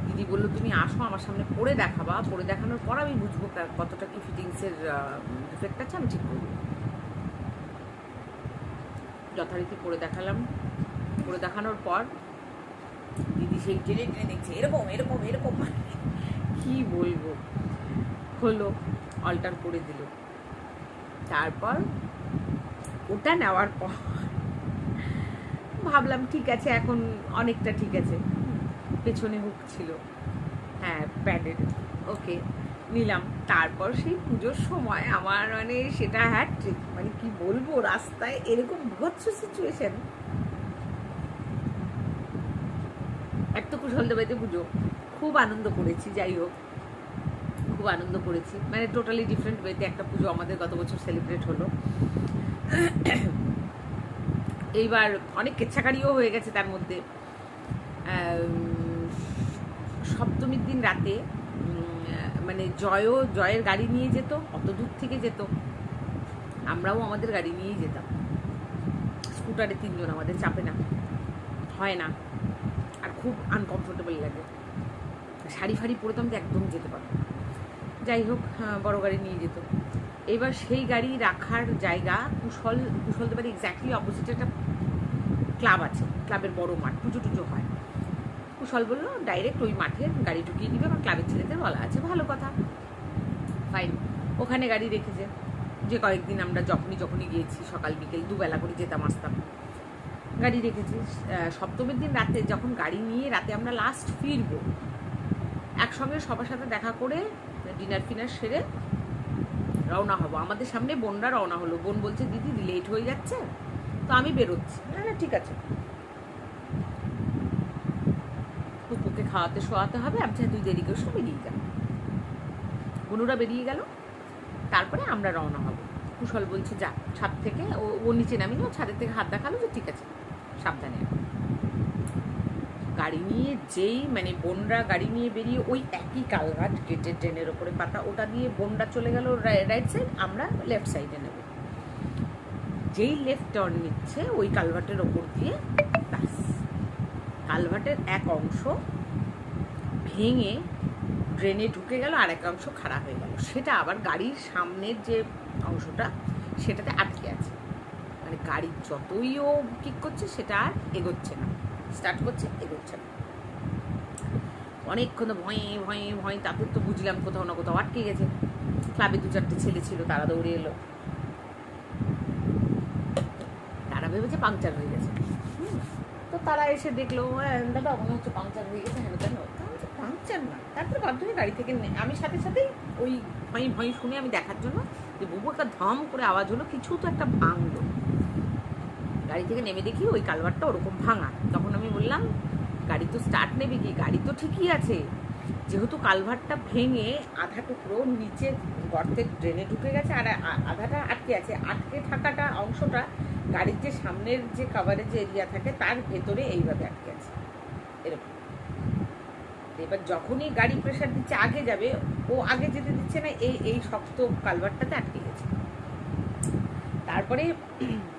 [SPEAKER 1] দিদি বললো তুমি আসো আমার সামনে পরে দেখাবা, পরে দেখানোর পর আমি বুঝবো কতটা কি ফিটিংসের ডিফেক্ট আছে, আমি ঠিক করবো। যথারীতি পরে দেখালাম। পরে দেখানোর পর দিদি সেই টেনে টেনে দেখছে, এরকম এরকম এরকম, কি বলবো। হলো, অল্টার করে দিল। তারপর ওটা নেওয়ার পর ভাবলাম ঠিক আছে, এখন অনেকটা ঠিক আছে। পেছনে হুক ছিল, হ্যাঁ প্যাডেড, ওকে নিলাম। তারপর সেই পুজোর সময় আমার মানে সেটা হ্যাট্রিক, মানে কি বলবো, রাস্তায় এরকম বিভৎস সিচুয়েশন। এক তো কুশলদেবাইতে পুজো, খুব আনন্দ করেছি, যাই হোক খুব আনন্দ করেছি, মানে টোটালি ডিফারেন্ট ওয়েতে একটা পুজো আমাদের গত বছর সেলিব্রেট হলো। এইবার অনেক কেচ্ছাকারিও হয়ে গেছে তার মধ্যে। সপ্তমীর দিন রাতে মানে জয়ের গাড়ি নিয়ে যেত, অত দূর থেকে যেত, আমরাও আমাদের গাড়ি নিয়েই যেতাম। স্কুটারে 3 জন, আমাদের চাপে না, হয় না, আর খুব আনকমফোর্টেবল লাগে। শাড়ি ফাড়ি পরে তো আমি একদম যেতে পারবো। যাই হোক বড় গাড়ি নিয়ে যেত। এবার সেই গাড়ি রাখার জায়গা কুশলদের বাড়ি এক্স্যাক্টলি অপোজিটে একটা ক্লাব আছে, ক্লাবের বড় মাঠ, পুজো টুজো হয়। কুশল বললো ডাইরেক্ট ওই মাঠে গাড়ি ঢুকিয়ে দিবে, আমার ক্লাবের ছেলেদের বলা আছে, ভালো কথা, ফাইন। ওখানে গাড়ি রেখেছে, যে কয়েকদিন আমরা যখনই গিয়েছি সকাল বিকেল দুবেলা করে যেতাম আসতাম, গাড়ি রেখেছি। সপ্তমীর দিন রাতে যখন গাড়ি নিয়ে রাতে আমরা লাস্ট ফিরবো, একসঙ্গে সবার সাথে দেখা করে ডিনার ফিনার সেরে রওনা হব। আমাদের সামনে বোনরা রওনা হলো। বোন বলছে দিদি লেট হয়ে যাচ্ছে, তো আমি বেরোচ্ছি। না না ঠিক আছে, পুপুকে খাওয়াতে শোয়াতে হবে, আমি তুই দেরি করে সব বেরিয়ে যা। বোনুরা বেরিয়ে গেল, তারপরে আমরা রওনা হব। কুশল বলছে যা, ছাদ থেকে ও নিচে নামিনি, ও ছাদের থেকে হাত দেখালো যে ঠিক আছে সাবধানে। গাড়ি নিয়ে যেই মানে বোনরা গাড়ি নিয়ে বেরিয়ে ওই একই কালভার্ট, গেটের ট্রেনের ওপরে পাতা, ওটা দিয়ে বোনরা চলে গেল রাইট সাইড, আমরা লেফট সাইডে নেব। যেই লেফট টার্ন নিচ্ছে ওই কালভার্টের ওপর দিয়ে, ব্যাস কালভার্টের এক অংশ ভেঙে ড্রেনে ঢুকে গেল, আর এক অংশ খাড়া হয়ে গেল। সেটা আবার গাড়ির সামনের যে অংশটা সেটাতে আটকে আছে, মানে গাড়ি যতই ও কিক করছে সেটা আর এগোচ্ছে না, স্টার্ট করছে এগোচ্ছে না। অনেকক্ষণ ভয়ে ভয়ে ভয়ে, তারপর তো বুঝলাম কোথাও না কোথাও আটকে গেছে। ক্লাবে 2-4টে ছেলে ছিল, তারা দৌড়ে এলো, তারা ভেবেছে পাংচার হয়ে গেছে। তো তারা এসে দেখলো দাদা মনে হচ্ছে পাংচার হয়ে গেছে, হ্যাঁ কেন পাংচার না। তারপরে বাধ্য হয়ে গাড়ি থেকে আমি সাথে সাথেই ওই ভয় ভয় শুনে আমি দেখার জন্য যে বুবু একটা ধম করে আওয়াজ হলো, কিছু তো একটা ভাঙলো। গাড়ি থেকে নেমে দেখি ওই কালভারটা ওরকম ভাঙা। তখন আমি বললাম গাড়ি তো স্টার্ট নেবে কি, গাড়ি তো ঠিকই আছে, যেহেতু কালভারটা ভেঙে আধা টুকরো নিচে গর্তের ড্রেনে ঢুকে গেছে আর আধাটা আটকে আছে, আটকে থাকাটা অংশটা গাড়ির যে সামনের যে কাভারের যে এরিয়া থাকে তার ভেতরে এইভাবে আটকে আছে এরকম। এবার যখনই গাড়ি প্রেশার দিচ্ছে আগে যাবে, ও আগে যেতে দিচ্ছে না, এই শক্ত কালভারটাতে আটকে গেছে। তারপরে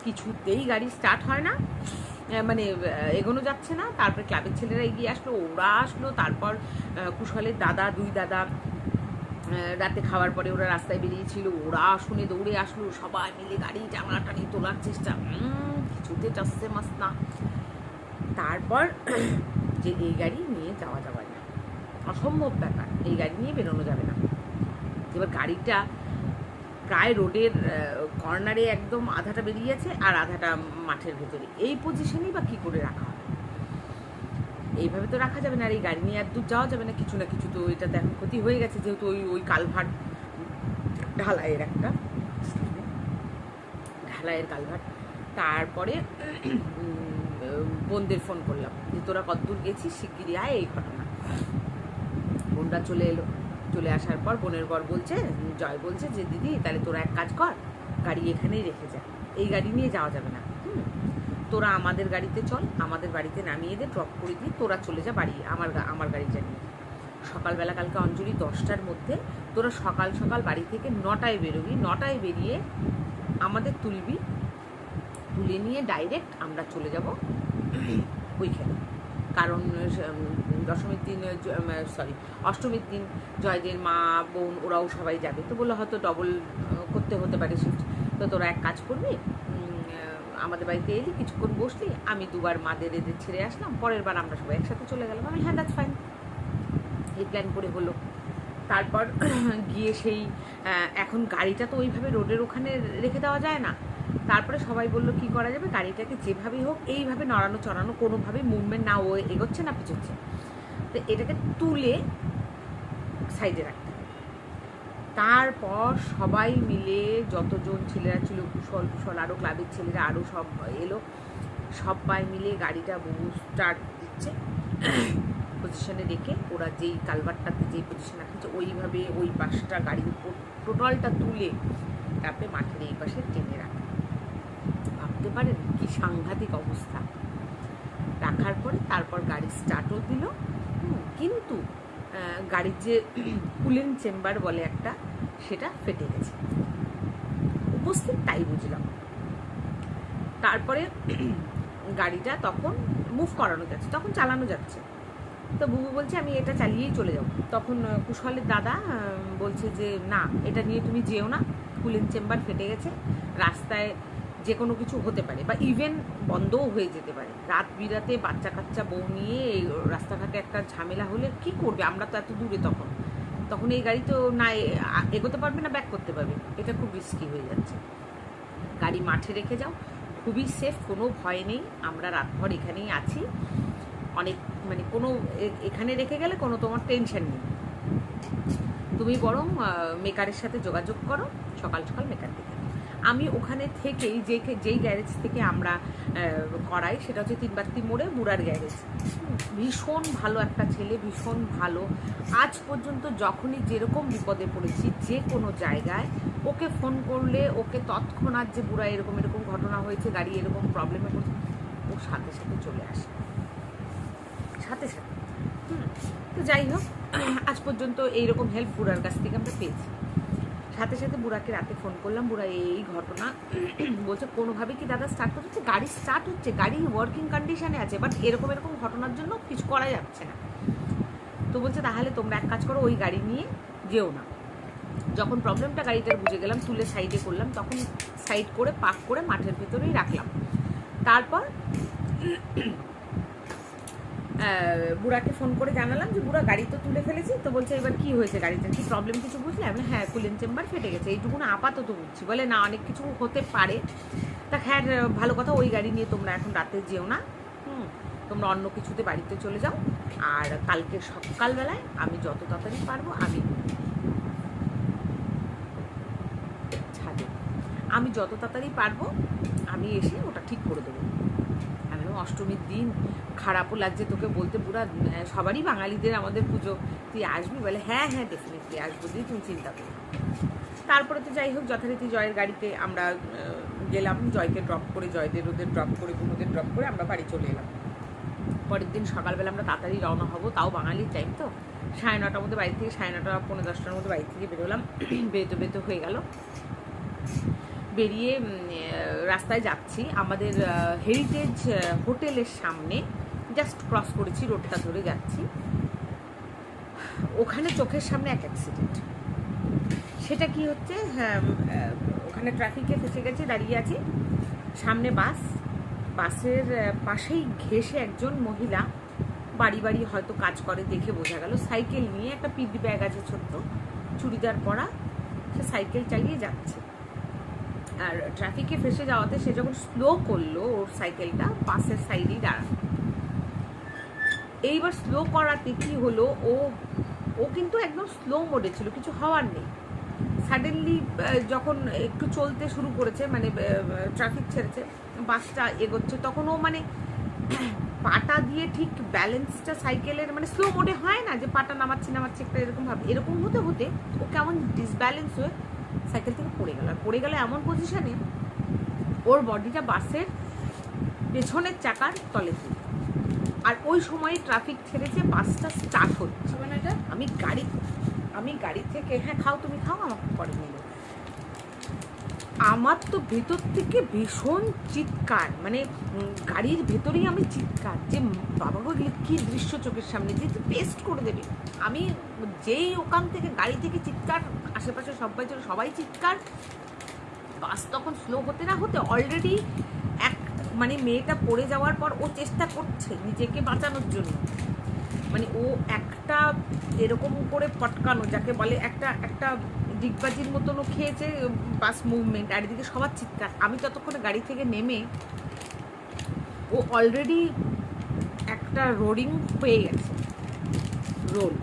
[SPEAKER 1] কিছুতেই গাড়ি স্টার্ট হয় না, মানে এগোনো যাচ্ছে না। তারপরে ক্লাবের ছেলেরা এগিয়ে আসলো, ওরা আসলো, তারপর কুশলের দাদা, 2 দাদা রাতে খাওয়ার পরে ওরা রাস্তায় বেরিয়েছিল, ওরা শুনে দৌড়ে আসলো, সবাই মিলে গাড়ি টানাটানি তোলার চেষ্টা, কিছুতে চাচ্ছে মাস না। তারপর যে এই গাড়ি নিয়ে যাওয়া যাবে না, অসম্ভব ব্যাপার, এই গাড়ি নিয়ে বেরোনো যাবে না। এবার গাড়িটা প্রায় রোডের কর্নারে একদম আধাটা বেরিয়ে আছে আর আধাটা মাঠের ভেতরে, এই পজিশনেই বা কী করে রাখা হবে? এইভাবে তো রাখা যাবে না, আর এই গাড়ি নিয়ে এত দূর যাওয়া যাবে না, কিছু না কিছু তো এটাতে এখন ক্ষতি হয়ে গেছে, যেহেতু ওই কালভার্ট ঢালাইয়ের একটা ঢালাইয়ের কালভার্ট। তারপরে বোনদের ফোন করলাম যে তোরা কতদূর গেছিস, শিগগিরই আয়, এই ঘটনা। বোনরা চলে এলো, চলে আসার পর বোনের বর বলছে, জয় বলছে যে দিদি তাহলে তোরা এক কাজ কর, গাড়ি এখানেই রেখে যা, এই গাড়ি নিয়ে যাওয়া যাবে না, তোরা আমাদের গাড়িতে চল, আমাদের বাড়িতে নামিয়ে দে, ড্রপ করে দিই, তোরা চলে যা বাড়ি, আমার গাড়িটা নিয়ে। সকালবেলা কালকে অঞ্জলি 10টার মধ্যে তোরা সকাল সকাল বাড়ি থেকে 9টায় বেরোবি, 9টায় বেরিয়ে আমাদের তুলবি, তুলে নিয়ে ডাইরেক্ট আমরা চলে যাব ওইখানে। কারণ দশমীর দিন অষ্টমীর দিন জয়দের মা বোন ওরাও সবাই যাবে, তো বললো হয়তো ডবল করতে হতে পারে শিফট, তো তোরা এক কাজ করবি, আমাদের বাড়িতে এলি, কিছুক্ষণ বসলি, আমি 2বার মাদের এদের ছেড়ে আসলাম, পরের বার আমরা সবাই একসাথে চলে গেলাম। আমি হ্যাঁ দ্যাটস ফাইন, এই প্ল্যান করে হলো। তারপর গিয়ে সেই এখন গাড়িটা তো ওইভাবে রোডের ওখানে রেখে দেওয়া যায় না। তারপরে সবাই বললো কি করা যাবে, গাড়িটাকে যেভাবেই হোক এইভাবে নড়ানো চড়ানো, কোনোভাবেই মুভমেন্ট না, ও এগোচ্ছে না পিছোচ্ছে, তো এটাকে তুলে সাইডে রাখতে হবে। তারপর সবাই মিলে যতজন ছেলেরা ছিল, কুশল আরও ক্লাবের ছেলেরা আরও সব এলো, সবাই মিলে গাড়িটা বহু স্টার্ট দিচ্ছে, পজিশনে রেখে ওরা যেই কালভারটাতে যেই পজিশনে রাখছে ওইভাবে ওই পাশটা গাড়ির উপর টোটালটা তুলে তারপরে মাঠের এই পাশে টেনে রাখে। ভাবতে পারেন কি সাংঘাতিক অবস্থা। রাখার পরে তারপর গাড়ি স্টার্টও দিল, কিন্তু গাড়ির যে কুলিং চেম্বার বলে একটা, সেটা ফেটে গেছে, উপস্থিত তাই বুঝলাম। তারপরে গাড়িটা তখন মুভ করানো যাচ্ছে, তখন চালানো যাচ্ছে, তো বুবু বলছে আমি এটা চালিয়েই চলে যাব। তখন কুশলের দাদা বলছে যে না, এটা নিয়ে তুমি যেও না, কুলিং চেম্বার ফেটে গেছে, রাস্তায় যে কোনো কিছু হতে পারে বা ইভেন বন্ধও হয়ে যেতে পারে। রাত বিরাতে বাচ্চা কাচ্চা বউ নিয়ে এই রাস্তাঘাটে একটা ঝামেলা হলে কি করবে? আমরা তো এত দূরে, তখন এই গাড়ি তো না এগোতে পারবে না ব্যাক করতে পারবে, এটা খুব রিস্কি হয়ে যাচ্ছে। গাড়ি মাঠে রেখে যাও, খুবই সেফ, কোনো ভয় নেই, আমরা রাতভর এখানেই আছি, অনেক মানে কোনো এখানে রেখে গেলে কোনো তোমার টেনশন নেই, তুমি বরং মেকারের সাথে যোগাযোগ করো, সকাল সকাল মেকার দেখে। আমি ওখানে থেকেই যেই গ্যারেজ থেকে আমরা করাই, সেটা হচ্ছে 3 বাত্তি মোড়ে বুড়ার গ্যারেজ। ভীষণ ভালো একটা ছেলে, ভীষণ ভালো। আজ পর্যন্ত যখনই যেরকম বিপদে পড়েছি যে কোনো জায়গায়, ওকে ফোন করলে ওকে তৎক্ষণাৎ যে বুড়া এরকম এরকম ঘটনা হয়েছে, গাড়ি এরকম প্রবলেমে পড়ছে, ও সাথে সাথে চলে আসে, সাথে সাথে। তো যাই হোক, আজ পর্যন্ত এইরকম হেল্প বুড়ার কাছ থেকে আমরা পেয়েছি। সাথে সাথে বুড়াকে রাতে ফোন করলাম, বুড়া এই ঘটনা, বলছে কোনোভাবে কি দাদা স্টার্ট করছে? গাড়ি স্টার্ট হচ্ছে, গাড়ি ওয়ার্কিং কন্ডিশনে আছে, বাট এরকম এরকম ঘটনার জন্য কিছু করা যাচ্ছে না। তো বলছে তাহলে তোমরা এক কাজ করো, ওই গাড়ি নিয়ে যেও না। যখন প্রবলেমটা গাড়িটার বুঝে গেলাম, তুলে সাইডে করলাম, তখন সাইড করে পার্ক করে মাঠের ভেতরেই রাখলাম। তারপর বুড়াকে ফোন করে জানালাম যে বুড়া গাড়ি তো তুলে ফেলেছি। তো বলছে এবার কি হয়েছে, গাড়িটার কি প্রবলেম কিছু বুঝলে? আমি হ্যাঁ, কুলিং চেম্বার ফেটে গেছে, এইটুকু না আপাতত বুঝছি। বলে না, অনেক কিছু হতে পারে। তা হ্যাঁ ভালো কথা, ওই গাড়ি নিয়ে তোমরা এখন রাতে যেও না, তোমরা অন্য কিছুতে বাড়িতে চলে যাও, আর কালকে সকালবেলায় আমি যত তাড়াতাড়ি পারবো আমি যত তাড়াতাড়ি পারবো আমি এসে ওটা ঠিক করে দেবো। আমি অষ্টমীর দিন, খারাপও লাগছে তোকে বলতে, পুরা সবারই বাঙালিদের আমাদের পুজো, তুই আসবি? বলে হ্যাঁ হ্যাঁ ডেফিনেটলি আসবো, দিয়ে তুমি চিন্তা করো। তারপরে তো যাই হোক, যথারীতি জয়ের গাড়িতে আমরা গেলাম, জয়কে ড্রপ করে, জয়দের ওদের ড্রপ করে, বুনুদের ড্রপ করে আমরা বাড়ি চলে এলাম। পরের দিন সকালবেলা আমরা তাড়াতাড়ি রওনা হবো, তাও বাঙালির টাইম তো, 9:30 মধ্যে বাড়ি থেকে, 9:30 পৌনে 10টার মধ্যে বাড়ি থেকে বেরোলাম। বেরোতে হয়ে গেল। বেরিয়ে রাস্তায় যাচ্ছি, আমাদের হেরিটেজ হোটেলের সামনে জাস্ট ক্রস করেছি, রোডটা ধরে যাচ্ছি, ওখানে চোখের সামনে এক অ্যাক্সিডেন্ট। সেটা কি হচ্ছে, ওখানে ট্রাফিকে ফেসে গেছে, দাঁড়িয়ে আছি, সামনে বাসের পাশেই ঘেসে একজন মহিলা, বাড়ি বাড়ি হয়তো কাজ করে দেখে বোঝা গেল, সাইকেল নিয়ে, একটা পিডি ব্যাগ আছে ছোট্ট, চুড়িদার পরা, সে সাইকেল চালিয়ে যাচ্ছে। আর ট্রাফিকে ফেসে যাওয়াতে সে যখন স্লো করলো ওর সাইকেলটা, বাসের সাইডেই দাঁড়ানো। এইবার স্লো করাতে কি হলো, ও কিন্তু একদম স্লো মোডে ছিল, কিছু হওয়ার নেই। সাডেনলি যখন একটু চলতে শুরু করেছে, মানে ট্রাফিক ছেড়েছে, বাসটা এগোচ্ছে, তখন ও মানে পাটা দিয়ে ঠিক ব্যালেন্সটা সাইকেলের, মানে স্লো মোডে হয় না যে পাটা নামাচ্ছি একটা এরকম ভাবে, এরকম হতে হতে ও কেমন ডিসব্যালেন্স হয়ে সাইকেল থেকে পড়ে গেল এমন পজিশনে, ওর বডিটা বাসের পেছনের চাকার তলে ছিল। আর ওই সময় ট্রাফিক ছেড়েছে, বাসটা স্টার্ট হচ্ছে। আমি গাড়ি থেকে, হ্যাঁ খাও, তুমি খাও, আমাকে পরে নিল। আমার তো ভেতর থেকে ভীষণ চিৎকার, মানে গাড়ির ভেতরেই আমি চিৎকার, যে বাবা গো কি দৃশ্য চোখের সামনে, যে পেস্ট করে দেবে। আমি যেই ওখান থেকে গাড়ি থেকে চিৎকার, আশেপাশে সবাই চিৎকার। বাস তখন স্লো হতে না হতে অলরেডি মানে মেয়েটা পড়ে যাওয়ার পর ও চেষ্টা করছে নিজেকে বাঁচানোর জন্য, মানে ও একটা এরকম করে পটকানো, যাকে বলে একটা ডিগবাজির মতনও খেয়েছে বাস মুভমেন্ট, আর এদিকে সবার চিৎকার। আমি ততক্ষণে গাড়ি থেকে নেমে, ও অলরেডি একটা রোলিং হয়ে গেছে, রোল।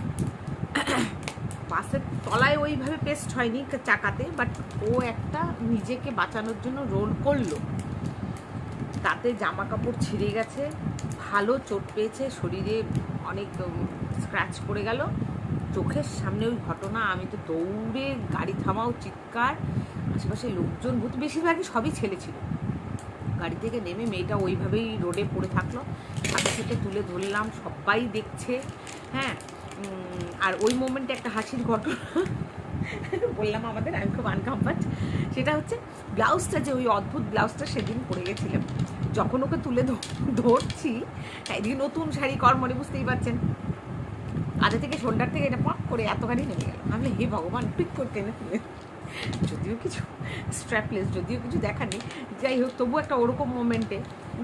[SPEAKER 1] বাসের তলায় ওইভাবে পেস্ট হয়নি চাকাতে, বাট ও একটা নিজেকে বাঁচানোর জন্য রোল করলো, তাতে জামা কাপড় ছিঁড়ে গেছে, ভালো চোট পেয়েছে, শরীরে অনেক স্ক্র্যাচ পড়ে গেল, চোখের সামনে ওই ঘটনা। আমি তো দৌড়ে গাড়ি থামাও, চিৎকার, আশেপাশে লোকজন, বেশিরভাগই সবই ছেলে ছিল। গাড়ি থেকে নেমে মেয়েটা ওইভাবেই রোডে পড়ে থাকলো, হাতে থেকে তুলে ধরলাম, সবাই দেখছে। হ্যাঁ, আর ওই মোমেন্টে একটা হাসির ঘটনা বললাম আমাদের, আমি খুব আনকমফর্ট। সেটা হচ্ছে ব্লাউজটা, যে ওই অদ্ভুত ব্লাউজটা সেদিন পরে গেছিলাম, যখন ওকে তুলে ধরছি, এদিকে নতুন শাড়ি কর, মনে বুঝতেই পারছেন, কাঁধে থেকে শোল্ডার থেকে এটা পাক করে এতখানি নেমে গেল। আমি হে ভগবান পিক করতে না, যদিও কিছু স্ট্র্যাপলেস, যদিও কিছু দেখানি, যাই হোক তবু একটা ওরকম মোমেন্টে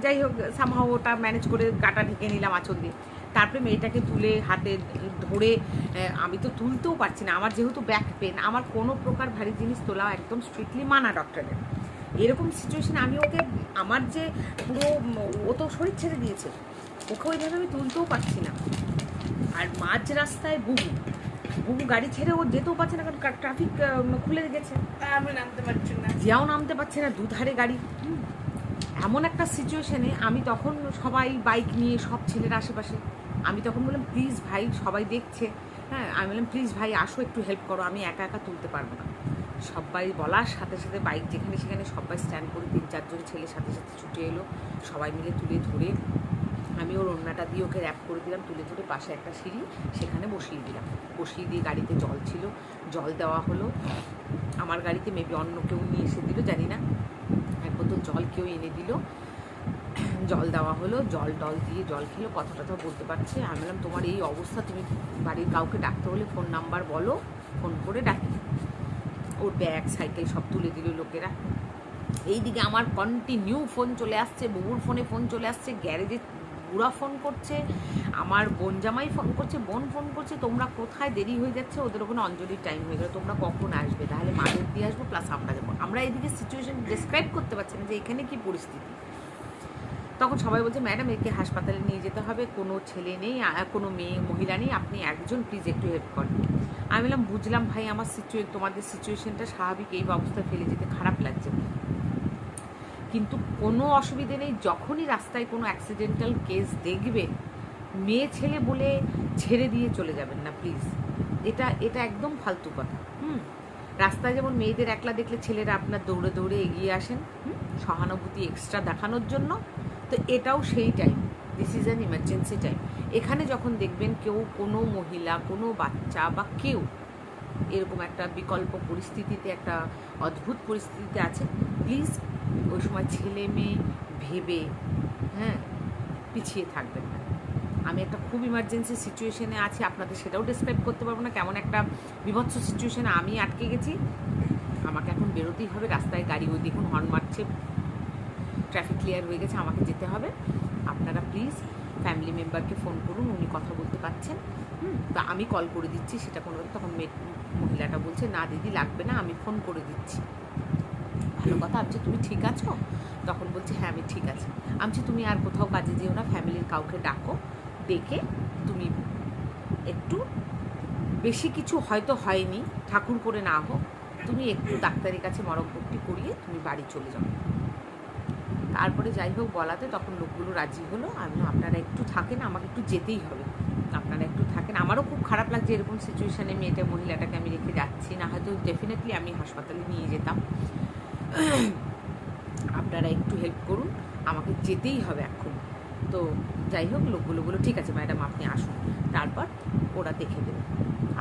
[SPEAKER 1] যাই হোক সামহাও ওটা ম্যানেজ করে গাটা ঢেকে নিলাম আঁচল দিয়ে। তারপরে মেয়েটাকে তুলে হাতে ধরে, আমি তো তুলতেও পারছি না, আমার যেহেতু ব্যাক পেন, আমার কোনো প্রকার ভারী জিনিস তোলা একদম স্ট্রিক্টলি মানা ডক্টরের। এরকম সিচুয়েশনে আমি ওকে, আমার যে পুরো, ও তো শরীর ছেড়ে দিয়েছে, ওকে ওইভাবে আমি তুলতেও পারছি না। আর মাঝ রাস্তায় বুবু গাড়ি ছেড়ে ও যেতেও পারছে না, কারণ ট্রাফিক খুলে গেছে,
[SPEAKER 2] আমি নামতে পারছি না,
[SPEAKER 1] জিয়াও নামতে পারছে না, দুধারে গাড়ি। এমন একটা সিচুয়েশনে আমি তখন, সবাই বাইক নিয়ে, সব ছেলেরা আশেপাশে, আমি তখন বললাম প্লিজ ভাই, সবাই দেখছে, হ্যাঁ, আমি বললাম প্লিজ ভাই আসো একটু হেল্প করো, আমি একা একা তুলতে পারবো না। সবাই বলার সাথে সাথে বাইক যেখানে সেখানে সবাই স্ট্যান্ড করে 3-4 জন ছেলে সাথে সাথে ছুটে এলো, সবাই মিলে তুলে ধরে, আমি ওর ওড়নাটা দিয়ে ওকে র্যাপ করে দিলাম, তুলে ধরে পাশে একটা সিঁড়ি সেখানে বসিয়ে দিলাম, বসিয়ে দিয়ে গাড়িতে জল ছিল, জল দেওয়া হলো। আমার গাড়িতে মেবি অন্য কেউ নিয়ে এসে দিল জানি না, এক বোতল জল কেউ এনে দিল, জল দেওয়া হলো, জল টল দিয়ে জল খেলো, কথা টথা বলতে পারছে। আমি বললাম তোমার এই অবস্থা, তুমি বাড়ির কাউকে ডাকতে হলে ফোন নাম্বার বলো, ফোন করে ডাকি। ওর ব্যাগ সাইকেল সব তুলে দিল লোকেরা। এইদিকে আমার কন্টিনিউ ফোন চলে আসছে, বুবুর ফোনে ফোন চলে আসছে, গ্যারেজে বুড়া ফোন করছে, আমার বোন জামাই ফোন করছে, বোন ফোন করছে, তোমরা কোথায়, দেরি হয়ে যাচ্ছে, ওদের ওখানে অঞ্জলির টাইম হয়ে গেলো, তোমরা কখন আসবে, তাহলে মাদের দিয়ে আসবো প্লাস আমরা যাবো। আমরা এদিকে সিচুয়েশন ডিসক্রাইব করতে পারছি না যে এখানে কী পরিস্থিতি। তখন সবাই বলছে ম্যাডাম একে হাসপাতালে নিয়ে যেতে হবে, কোনো ছেলে নেই, কোনো মেয়ে মহিলা নেই, আপনি একজন প্লিজ একটু হেল্প করেন। আমি বললাম বুঝলাম ভাই, আমার তোমাদের সিচুয়েশনটা স্বাভাবিক, এই অবস্থায় ফেলে যেতে খারাপ লাগছে, কিন্তু কোনো অসুবিধে নেই, যখনই রাস্তায় কোনো অ্যাক্সিডেন্টাল কেস দেখবে, মেয়ে ছেলে বলে ছেড়ে দিয়ে চলে যাবেন না প্লিজ, এটা একদম ফালতু কথা। রাস্তায় যেমন মেয়েদের একলা দেখলে ছেলেরা আপনার দৌড়ে দৌড়ে এগিয়ে আসেন, সহানুভূতি এক্সট্রা দেখানোর জন্য, তো এটাও সেই time, this is an emergency time. এখানে যখন দেখবেন কেউ, কোনো মহিলা, কোনো বাচ্চা বা কেউ এরকম একটা বিকল্প পরিস্থিতিতে, একটা অদ্ভুত পরিস্থিতিতে আছে, প্লিজ ওই সময় ছেলে মেয়ে ভেবে, হ্যাঁ, পিছিয়ে থাকবেন না। আমি একটা খুব ইমার্জেন্সি সিচুয়েশনে আছি, আপনাদের সেটাও ডিসক্রাইব করতে পারবো না, কেমন একটা বিভৎস সিচুয়েশনে আমি আটকে গেছি, আমাকে এখন বেরোতেই হবে। রাস্তায় গাড়ি ওই দেখুন হর্ন মারছে, ট্রাফিক ক্লিয়ার হয়ে গেছে, আমাকে যেতে হবে। আপনারা প্লিজ ফ্যামিলি মেম্বারকে ফোন করুন, উনি কথা বলতে পারছেন, বা আমি কল করে দিচ্ছি, সেটা কোনো। তখন মহিলাটা বলছে না দিদি লাগবে না, আমি ফোন করে দিচ্ছি। ভালো কথা। আমি তুমি ঠিক আছো? তখন বলছে হ্যাঁ আমি ঠিক আছি। আমি তুমি আর কোথাও কাজে যেও না, ফ্যামিলির কাউকে ডাকো, ডেকে তুমি একটু, বেশি কিছু হয়তো হয়নি, ঠাকুর করে না হোক, তুমি একটু ডাক্তারের কাছে মরকভক্তি করিয়ে তুমি বাড়ি চলে যাও। তারপরে যাই হোক বলাতে তখন লোকগুলো রাজি হলো। আমি আপনারা একটু থাকেন, আমাকে একটু যেতেই হবে, আপনারা একটু থাকেন। আমারও খুব খারাপ লাগছে এরকম সিচুয়েশানে মহিলাটাকে আমি রেখে যাচ্ছি না, হয়তো ডেফিনেটলি আমি হাসপাতালে নিয়ে যেতাম। আপনারা একটু হেল্প করুন, আমাকে যেতেই হবে এখন। তো যাই হোক লোকগুলো বলো ঠিক আছে ম্যাডাম আপনি আসুন, তারপর ওরা দেখে দেবে।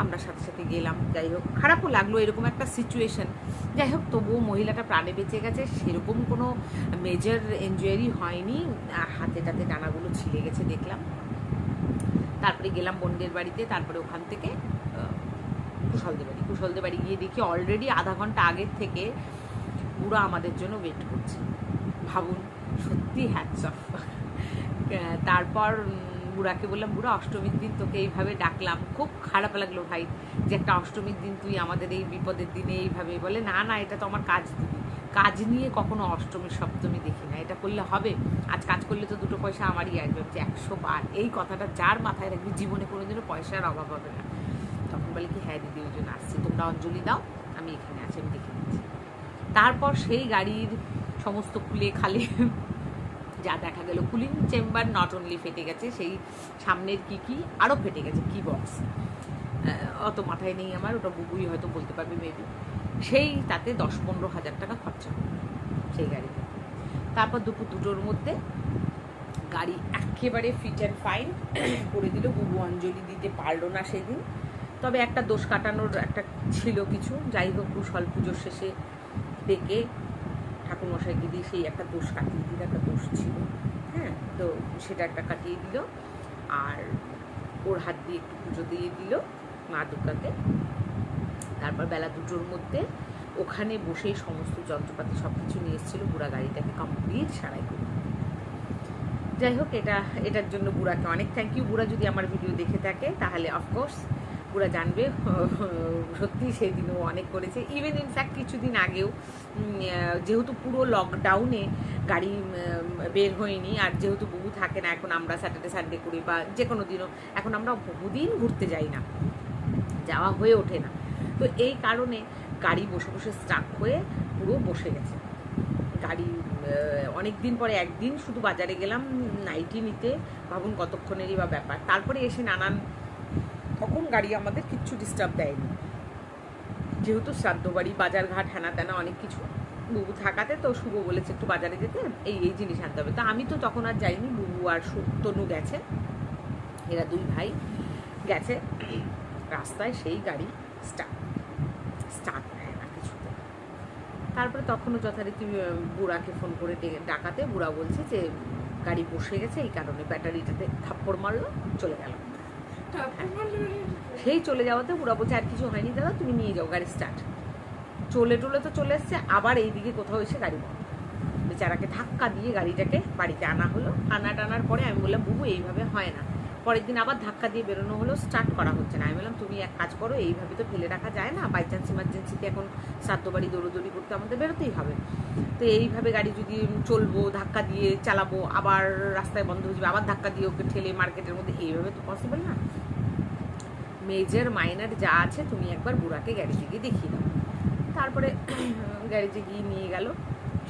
[SPEAKER 1] আমরা সাথে সাথে গেলাম। যাই হোক খারাপও লাগলো এরকম একটা সিচুয়েশান। যাই হোক তবুও মহিলাটা প্রাণে বেঁচে গেছে, সেরকম কোনো মেজর ইনজুরি হয়নি, হাতে টাতে ডানাগুলো ছিলে গেছে দেখলাম। তারপরে গেলাম বোনদের বাড়িতে, তারপরে ওখান থেকে কুশলদের বাড়ি গিয়ে দেখি অলরেডি আধা ঘন্টা আগের থেকে বুড়া আমাদের জন্য ওয়েট করছে। ভাবুন, সত্যি হ্যাটস অফ। তারপর বুড়াকে বললাম বুড়া অষ্টমীর দিন তোকে এইভাবে ডাকলাম, খুব খারাপ লাগলো ভাই যে একটা অষ্টমীর দিন তুই আমাদের এই বিপদের দিনে এইভাবে। বলে না না এটা তো আমার কাজ দিবি, কাজ নিয়ে কখনো অষ্টমী সপ্তমী দেখি না, এটা করলে হবে, আজ কাজ করলে তো দুটো পয়সা আমারই আসবে। হচ্ছে 100 বার এই কথাটা যার মাথায় রাখবি জীবনে কোনোদিনও পয়সার অভাব হবে না। তখন বলে কি হ্যাঁ দিদি ওই জন্য আসছি, তোমরা অঞ্জলি দাও, আমি এখানে আছি, আমি দেখে নিচ্ছি। তারপর সেই গাড়ির সমস্ত খুলে খালে যা দেখা গেল, কুলিং চেম্বার নট অনলি ফেটে গেছে, সেই সামনের কি আরও ফেটে গেছে, কি বক্স অত মাথায় নেই আমার, ওটা বুবুই হয়তো বলতে পারবে মেবি। সেই তাতে 10-15 হাজার টাকা খরচা সেই গাড়িতে। তারপর দুপুর 2টোর মধ্যে গাড়ি একেবারে ফিট অ্যান্ড ফাইন করে দিল। বুবু অঞ্জলি দিতে পারলো না সেদিন, তবে একটা দোষ কাটানোর একটা ছিল কিছু। যাই হোক কুশল পুজোর শেষে ডেকে ঠাকুরমশাইকে দিয়ে সেই একটা দোষ কাটিয়ে দিল, একটা দোষ ছিল, হ্যাঁ, তো সেটা একটা কাটিয়ে দিল। আর ওর হাত দিয়ে একটু পুজো দিয়ে দিল মা দুর্গাকে। তারপর বেলা 2টোর মধ্যে ওখানে বসেই সমস্ত যন্ত্রপাতি সব কিছু নিয়ে এসেছিলো, বুড়া গাড়িটাকে কমপ্লিট সারাই করে। যাই হোক, এটার জন্য বুড়াকে অনেক থ্যাংক ইউ। বুড়া যদি আমার ভিডিও দেখে থাকে তাহলে অফকোর্স বুড়া জানবে সত্যি সেই দিনও অনেক করেছে। ইভেন ইনফ্যাক্ট কিছুদিন আগেও যেহেতু পুরো লকডাউনে গাড়ি বের হয়নি, আর যেহেতু বহু থাকে না এখন, আমরা স্যাটারডে সানডে করি বা যে কোনো দিনও, এখন আমরা বহুদিন ঘুরতে যাই না, যাওয়া হয়ে ওঠে না। তো এই কারণে গাড়ি বসে বসে স্টাক হয়ে পুরো বসে গেছে গাড়ি। অনেক দিন পরে একদিন শুধু বাজারে গেলাম নাইটি নিতে, ভাবুন কতক্ষণেরই বা ব্যাপার। তারপরে এসে নানান, তখন গাড়ি আমাদের কিচ্ছু ডিস্টার্ব দেয়নি, যেহেতু শ্রাদ্ধ বাড়ি, বাজারঘাট, হ্যানা ত্যানা অনেক কিছু বুবু থাকাতে। তো শুভ বলেছে একটু বাজারে যেতে, এই জিনিস আনতে হবে। তা আমি তো তখন আর যাইনি, বুবু আর তনু গেছে, এরা দুই ভাই গেছে। রাস্তায় সেই গাড়ি স্টার্ট নেয় না কিছুতে। তারপরে তখনও যথারীতি বুড়াকে ফোন করে ডাকাতে বুড়া বলছে যে গাড়ি বসে গেছে, এই কারণে ব্যাটারিটাতে থাপ্পড় মারলো, চলে গেল। সেই চলে যাওয়াতে বুড়া বলছে আর কিছু হয়নি দাদা, তুমি নিয়ে যাও গাড়ি স্টার্ট। চলে তো চলে এসছে, আবার এইদিকে কোথাও এসে গাড়ি বন্ধ। বেচারাকে ধাক্কা দিয়ে গাড়িটাকে বাড়িতে আনা হলো। টানার পরে আমি বললাম বুবু এইভাবে হয় না। পরের দিন আবার ধাক্কা দিয়ে বেরোনো হলো, স্টার্ট করা হচ্ছে না। আমি বললাম তুমি এক কাজ করো, এইভাবে তো ফেলে রাখা যায় না, বাই চান্স ইমার্জেন্সিতে এখন শ্রাদ্ধ বাড়ি দৌড়োদৌড়ি করতে আমাদের বেরোতেই হবে। তো এইভাবে গাড়ি যদি চলবো, ধাক্কা দিয়ে চালাবো, আবার রাস্তায় বন্ধ হয়ে যাবে, আবার ধাক্কা দিয়ে ওকে ঠেলে মার্কেটের মধ্যে, এইভাবে তো পসিবল না। মেজর মাইনার যা আছে তুমি একবার বুড়াকে গ্যারেজে গিয়ে দেখিয়ে দাও। তারপরে গ্যারেজে গিয়ে নিয়ে গেল,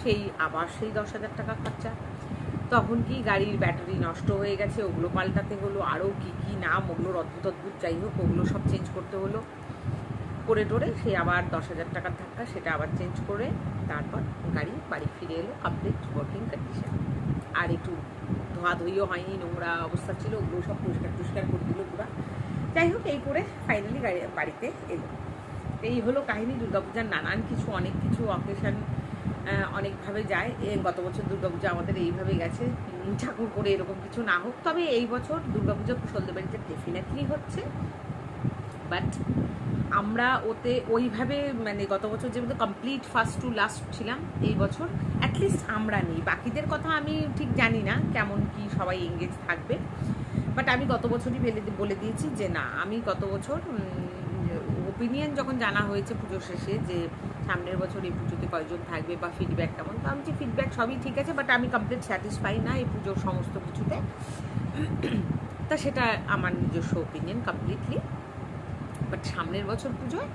[SPEAKER 1] সেই আবার সেই 10,000 টাকা খরচা। তখন কি গাড়ির ব্যাটারি নষ্ট হয়ে গেছে, ওগুলো পাল্টাতে হলো, আরও কী নাম ওগুলোর অদ্ভুত যাই হোক, ওগুলো সব চেঞ্জ করতে হলো। করে টোরে সেই আবার 10,000 টাকার ধাক্কা, সেটা আবার চেঞ্জ করে তারপর গাড়ি বাড়ি ফিরে এলো কমপ্লিট ওয়ার্কিং কন্ডিশন। আর একটু ধোয়াধুয়িও হয়নি, নোংরা অবস্থা ছিল, ওগুলো সব পরিষ্কার করে দিল পুরা। যাই হোক, এই করে ফাইনালি গাড়ি বাড়িতে এলো। এই হলো কাহিনী দুর্গাপূজার। নানান কিছু, অনেক কিছু অকেশন অনেকভাবে যায়। গত বছর দুর্গাপূজা আমাদের এইভাবে গেছে, ঠাকুর করে এরকম কিছু না হোক। তবে এই বছর দুর্গাপূজা কুশলদের বাড়িতে ডেফিনেটলি হচ্ছে, বাট আমরা ওতে ওইভাবে মানে গত বছর যেভাবে কমপ্লিট ফার্স্ট টু লাস্ট ছিলাম, এই বছর অ্যাটলিস্ট আমরা নেই। বাকিদের কথা আমি ঠিক জানি না কেমন কি সবাই এঙ্গেজ থাকবে, বাট আমি গত বছরই বলে দিয়েছি যে না, আমি গত বছর ওপিনিয়ন যখন জানা হয়েছে পুজোর শেষে যে সামনের বছর এই পুজোতে কয়জন থাকবে বা ফিডব্যাক কেমন, তো আমি যে ফিডব্যাক সবই ঠিক আছে, বাট আমি কমপ্লিট স্যাটিসফাই না এই পুজোর সমস্ত কিছুতে। তা সেটা আমার নিজস্ব ওপিনিয়ন কমপ্লিটলি। বাট সামনের বছর পুজোয়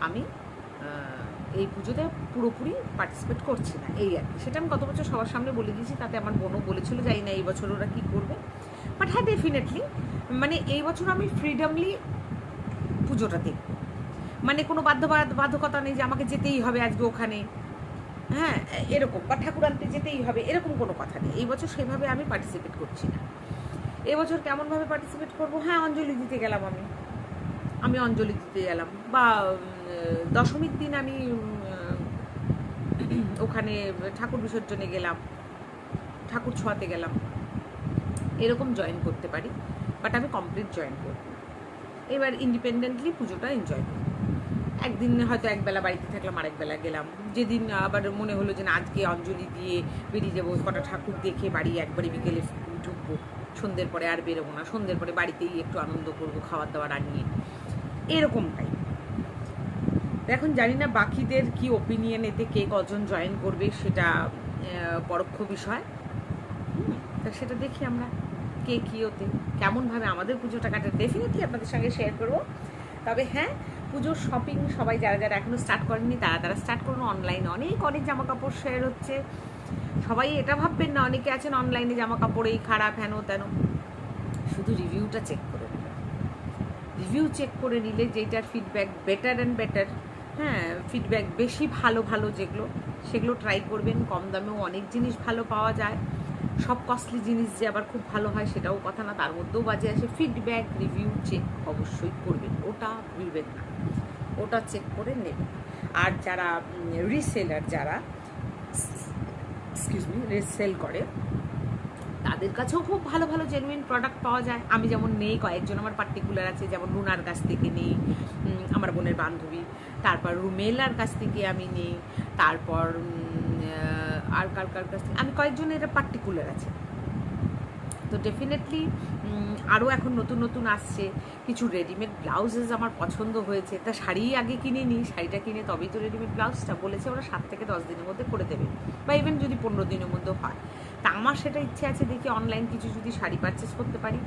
[SPEAKER 1] আমি এই পুজোতে পুরোপুরি পার্টিসিপেট করছি না, এই আর কি। সেটা আমি গত বছর সবার সামনে বলে দিয়েছি, তাতে আমার বোনও বলেছিল, জানি না এই বছর ওরা কী করবে। বাট হ্যাঁ, ডেফিনেটলি মানে এই বছর আমি ফ্রিডমলি পুজোটা দেখব, মানে কোনো বাধ্যকতা নেই যে আমাকে যেতেই হবে আজকে ওখানে, হ্যাঁ এরকম, বা ঠাকুর আনতে যেতেই হবে এরকম কোনো কথা নেই। এই বছর সেভাবে আমি পার্টিসিপেট করছি না। এবছর কেমনভাবে পার্টিসিপেট করবো, হ্যাঁ অঞ্জলি দিতে গেলাম, আমি অঞ্জলি দিতে গেলাম, বা দশমীর দিন আমি ওখানে ঠাকুর বিসর্জনে গেলাম, ঠাকুর ছোঁয়াতে গেলাম, এরকম জয়েন করতে পারি। বাট আমি কমপ্লিট জয়েন করব, এবার ইন্ডিপেন্ডেন্টলি পুজোটা এনজয় করব। একদিন হয়তো একবেলা বাড়িতে থাকলাম, আরেকবেলা গেলাম। যেদিন আবার মনে হলো যে না আজকে অঞ্জলি দিয়ে বেরিয়ে যাবো, কটা ঠাকুর দেখে বাড়ি একবারই বিকেলে ঢুকবো, সন্ধ্যের পরে আর বেরোবো না, সন্ধ্যের পরে বাড়িতেই একটু আনন্দ করবো খাবার দাবার আনিয়ে, এরকমটাই। এখন জানি না বাকিদের কি ওপিনিয়ন, এতে কে কজন জয়েন করবে সেটা পরোক্ষ বিষয়। তা সেটা দেখি আমরা কে কী ওতে কেমনভাবে আমাদের পুজোটা কাটে, ডেফিনেটলি আপনাদের সঙ্গে শেয়ার করবো। তবে হ্যাঁ, পুজোর শপিং সবাই যারা এখনও স্টার্ট করেননি তারা স্টার্ট করুন। অনলাইনে অনেক জামা কাপড় শেয়ার হচ্ছে। সবাই এটা ভাববেন না, অনেকে আছেন অনলাইনে জামা কাপড়েই খারাপ হেন তেন, শুধু রিভিউটা চেক করে নেবেন। রিভিউ চেক করে নিলে যেটার ফিডব্যাক বেটার অ্যান্ড বেটার, হ্যাঁ ফিডব্যাক বেশি ভালো যেগুলো সেগুলো ট্রাই করবেন। কম দামেও অনেক জিনিস ভালো পাওয়া যায়, সব কস্টলি জিনিস যে আবার খুব ভালো হয় সেটাও কথা না, তার মধ্যেও বাজে আসে। ফিডব্যাক রিভিউ চেক অবশ্যই করবেন, ওটা ভুলবেন না, ওটা চেক করে নেবেন। আর যারা রিসেলার, যারা রিসেল করে তাদের কাছেও খুব ভালো ভালো জেনুইন প্রোডাক্ট পাওয়া যায়। আমি যেমন নেই, কয়েকজন আমার পার্টিকুলার আছে, যেমন রুনার কাছ থেকে নেই, আমার বোনের বান্ধবী, তারপর রুমেলার কাছ থেকে আমি নেই, তারপর আর কার কাছ থেকে আমি কয়েকজনের পার্টিকুলার আছে। তো ডেফিনেটলি আরও এখন নতুন নতুন আসছে। কিছু রেডিমেড ব্লাউজেস আমার পছন্দ হয়েছে, তা শাড়ি আগে কিনে নিই, শাড়িটা কিনে তবেই তো রেডিমেড ব্লাউজটা বলেছে ওরা 7 থেকে 10 দিনের মধ্যে করে দেবে, বা ইভেন যদি 15 দিনের মধ্যে হয়। তা আমার সেটা ইচ্ছে আছে, দেখি অনলাইন কিছু যদি শাড়ি পারচেস করতে পারি,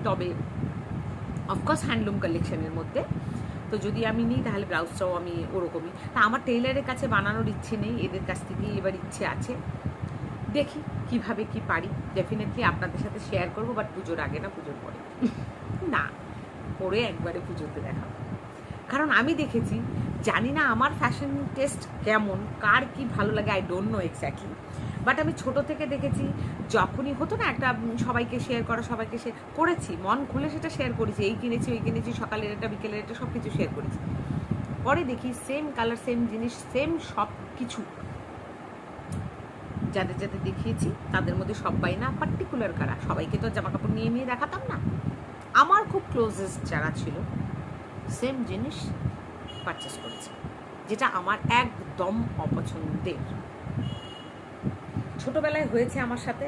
[SPEAKER 1] তবে অফকোর্স হ্যান্ডলুম কালেকশনের মধ্যে। তো যদি আমি নিই তাহলে ব্লাউজটাও আমি ওরকমই। তা আমার টেইলারের কাছে বানানোর ইচ্ছে নেই, এদের কাছ থেকেই এবার ইচ্ছে আছে। দেখি কিভাবে কি পারি, ডেফিনেটলি আপনাদের সাথে শেয়ার করবো, বাট পুজোর আগে না, পুজোর পরে না, পরে একবারে পুজোতে দেখাবো। কারণ আমি দেখেছি, জানি না আমার ফ্যাশন টেস্ট কেমন, কার কি ভালো লাগে, I don't know exactly, but আমি ছোট থেকে দেখেছি যখনই হতো না একটা সবাইকে শেয়ার করা, সবাইকে শেয়ার করেছি, মন খুলে সেটা শেয়ার করেছি, এই কিনেছি ওই কিনেছি, সকালের এটা বিকেলের এটা সব কিছু শেয়ার করেছি। পরে দেখি সেম কালার, সেম জিনিস, সেম সব কিছু যাদের যাদের দেখিয়েছি তাদের মধ্যে সবাই না পার্টিকুলার কারা, সবাইকে তো জামা কাপড় নিয়ে নিয়ে দেখাতাম না, আমার খুব ক্লোজেস্ট যারা ছিল সেম জিনিস পারচেস করেছে, যেটা আমার একদম অপছন্দের। ছোটোবেলায় হয়েছে আমার সাথে,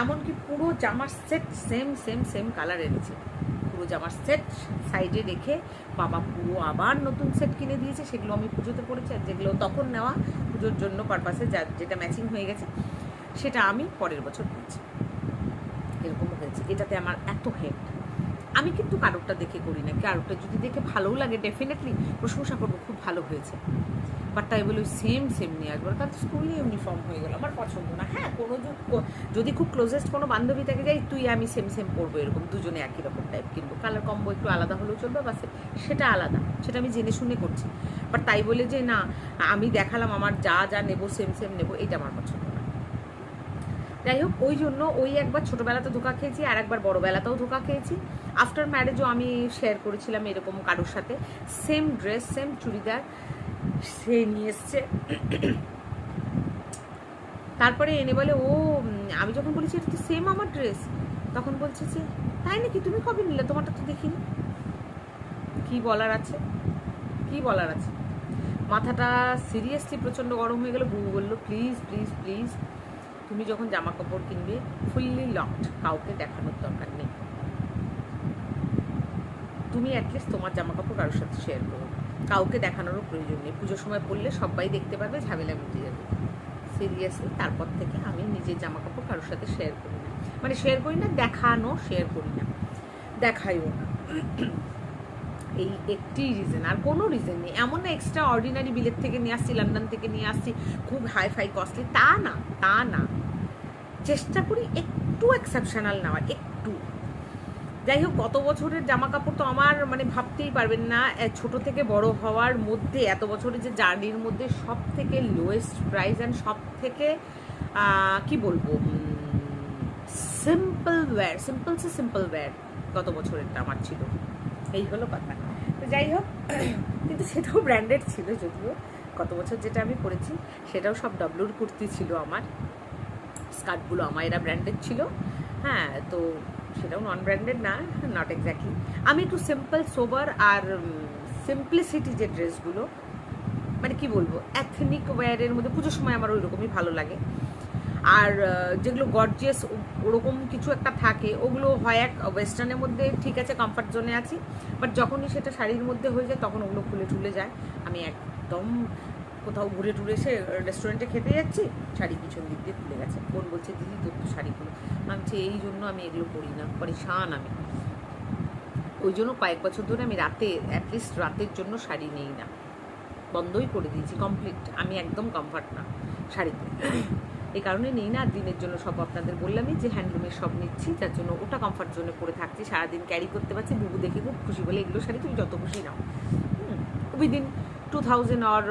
[SPEAKER 1] এমনকি পুরো জামার set same same same colour এনেছে, পুরো জামার সেট সাইডে রেখে বাবা পুরো আবার নতুন সেট কিনে দিয়েছে, সেগুলো আমি পুজোতে পড়েছি, আর যেগুলো তখন নেওয়া পুজোর জন্য পারপাসে যেটা ম্যাচিং হয়ে গেছে সেটা আমি পরের বছর পড়ছি। এরকম হয়েছে, এটাতে আমার এত হেড। আমি কিন্তু কারোরটা দেখে করি না, কারোরটা যদি দেখে ভালোও লাগে ডেফিনেটলি প্রশংসা করবো, খুব ভালো হয়েছে, বাট তাই বলে সেম সেম নিয়ে আসবো, কারণ স্কুলে ইউনিফর্ম হয়ে গেলো, আমার পছন্দ না। হ্যাঁ, কোনো যদি খুব ক্লোজেস্ট কোনো বান্ধবী থেকে যাই, তুই আমি সেম সেম পরবো, এরকম দুজনে একই রকম টাইপ কিনবো, কালার কম্বো একটু আলাদা হলেও চলবে, বা সেটা আলাদা, সেটা আমি জেনে শুনে করছি। বাট তাই বলে যে না আমি দেখালাম আমার যা যা নেবো সেম সেম নেবো, এটা আমার পছন্দ না। যাই হোক, ওই জন্য ওই একবার ছোটোবেলাতে ধোকা খেয়েছি, আর একবার বড়োবেলাতেও ধোকা খেয়েছি। আফটার ম্যারেজও আমি শেয়ার করেছিলাম এরকম কারোর সাথে, সেম ড্রেস সেম চুড়িদার সে নিয়ে এসছে, তারপরে এনে বলে ও, আমি যখন বলেছি এটা তো সেম আমার ড্রেস, তখন বলছে যে তাই নাকি, তুমি কবে নিলে, তোমারটা তো দেখিনি। কি বলার আছে, কি বলার আছে, মাথাটা সিরিয়াসলি প্রচণ্ড গরম হয়ে গেল। বুবু বললো প্লিজ প্লিজ প্লিজ, তুমি যখন জামা কাপড় কিনবে ফুললি লকড, কাউকে দেখানোর দরকার নেই, তুমি অ্যাটলিস্ট তোমার জামা কাপড় কারোর সাথে শেয়ার করো, কাউকে দেখানোরও প্রয়োজন নেই, পুজোর সময় পরলে সবাই দেখতে পারবে, ঝামেলা মিটে যাবে। সিরিয়াসলি তারপর থেকে আমি নিজের জামা কাপড় কারোর সাথে শেয়ার করি না, মানে শেয়ার করি না, দেখানো শেয়ার করি না, দেখাইও না। এই একটি রিজন, আর কোনো রিজন নেই। এমন না এক্সট্রা অর্ডিনারি বিলেত থেকে নিয়ে আসছি, লন্ডন থেকে নিয়ে আসছি, খুব হাই ফাই কস্টলি, তা না, তা না, চেষ্টা করি একটু এক্সেপশনাল নেওয়ার, একটু। যাই হোক, গত বছরের জামা কাপড় তো আমার মানে ভাবতেই পারবেন না, ছোট থেকে বড় হওয়ার মধ্যে এত বছরের যে জার্নির মধ্যে সব থেকে লোয়েস্ট প্রাইস অ্যান্ড সব থেকে কি বলবো, সিম্পল ওয়্যার গত বছরেরটা আমার ছিল, এই হলো কথা। তো যাই হোক, কিন্তু সেটাও ব্র্যান্ডেড ছিল, যদিও গত বছর যেটা আমি পরেছি সেটাও সব ডাব্লুর কুর্তি ছিল, আমার স্কার্টগুলো আমার এরা ব্র্যান্ডেড ছিল। হ্যাঁ, তো সেটাও নন ব্র্যান্ডেড না, নট এক্স্যাক্টলি। আমি একটু সিম্পল সোবার আর সিম্পলিসিটি যে ড্রেসগুলো, মানে কি বলবো, এথনিক ওয়্যারের মধ্যে পুজোর সময় আমার ওই রকমই ভালো লাগে। আর যেগুলো গর্জিয়াস ওরকম কিছু একটা থাকে, ওগুলো হয় এক ওয়েস্টার্নের মধ্যে ঠিক আছে, কমফর্ট জোনে আছি, বাট যখনই সেটা শাড়ির মধ্যে হয়ে যায় তখন ওগুলো খুলে টুলে যায়। আমি একদম কোথাও ঘুরে টুরে এসে রেস্টুরেন্টে খেতে যাচ্ছি, শাড়ি পিছন দিক দিয়ে খুলে গেছে, বোন বলছে দিদি তোর তো শাড়িগুলো, আমি এই জন্য আমি এগুলো পরি না, পরেশান আমি। ওই জন্য কয়েক বছর ধরে আমি রাতে, অ্যাটলিস্ট রাতের জন্য শাড়ি নেই না, বন্ধই করে দিয়েছি কমপ্লিট। আমি একদম কমফর্ট না শাড়িতে, এই কারণে নেই না। আর দিনের জন্য সব আপনাদের বললামই যে হ্যান্ডলুমের সব নিচ্ছি, যার জন্য ওটা কমফর্ট জোনে পরে থাকছি, সারাদিন ক্যারি করতে পারছি। বুবু দেখে খুব খুশি, বলে এগুলো শাড়ি তুমি যত খুশি নাও, উইদিন 2000 আর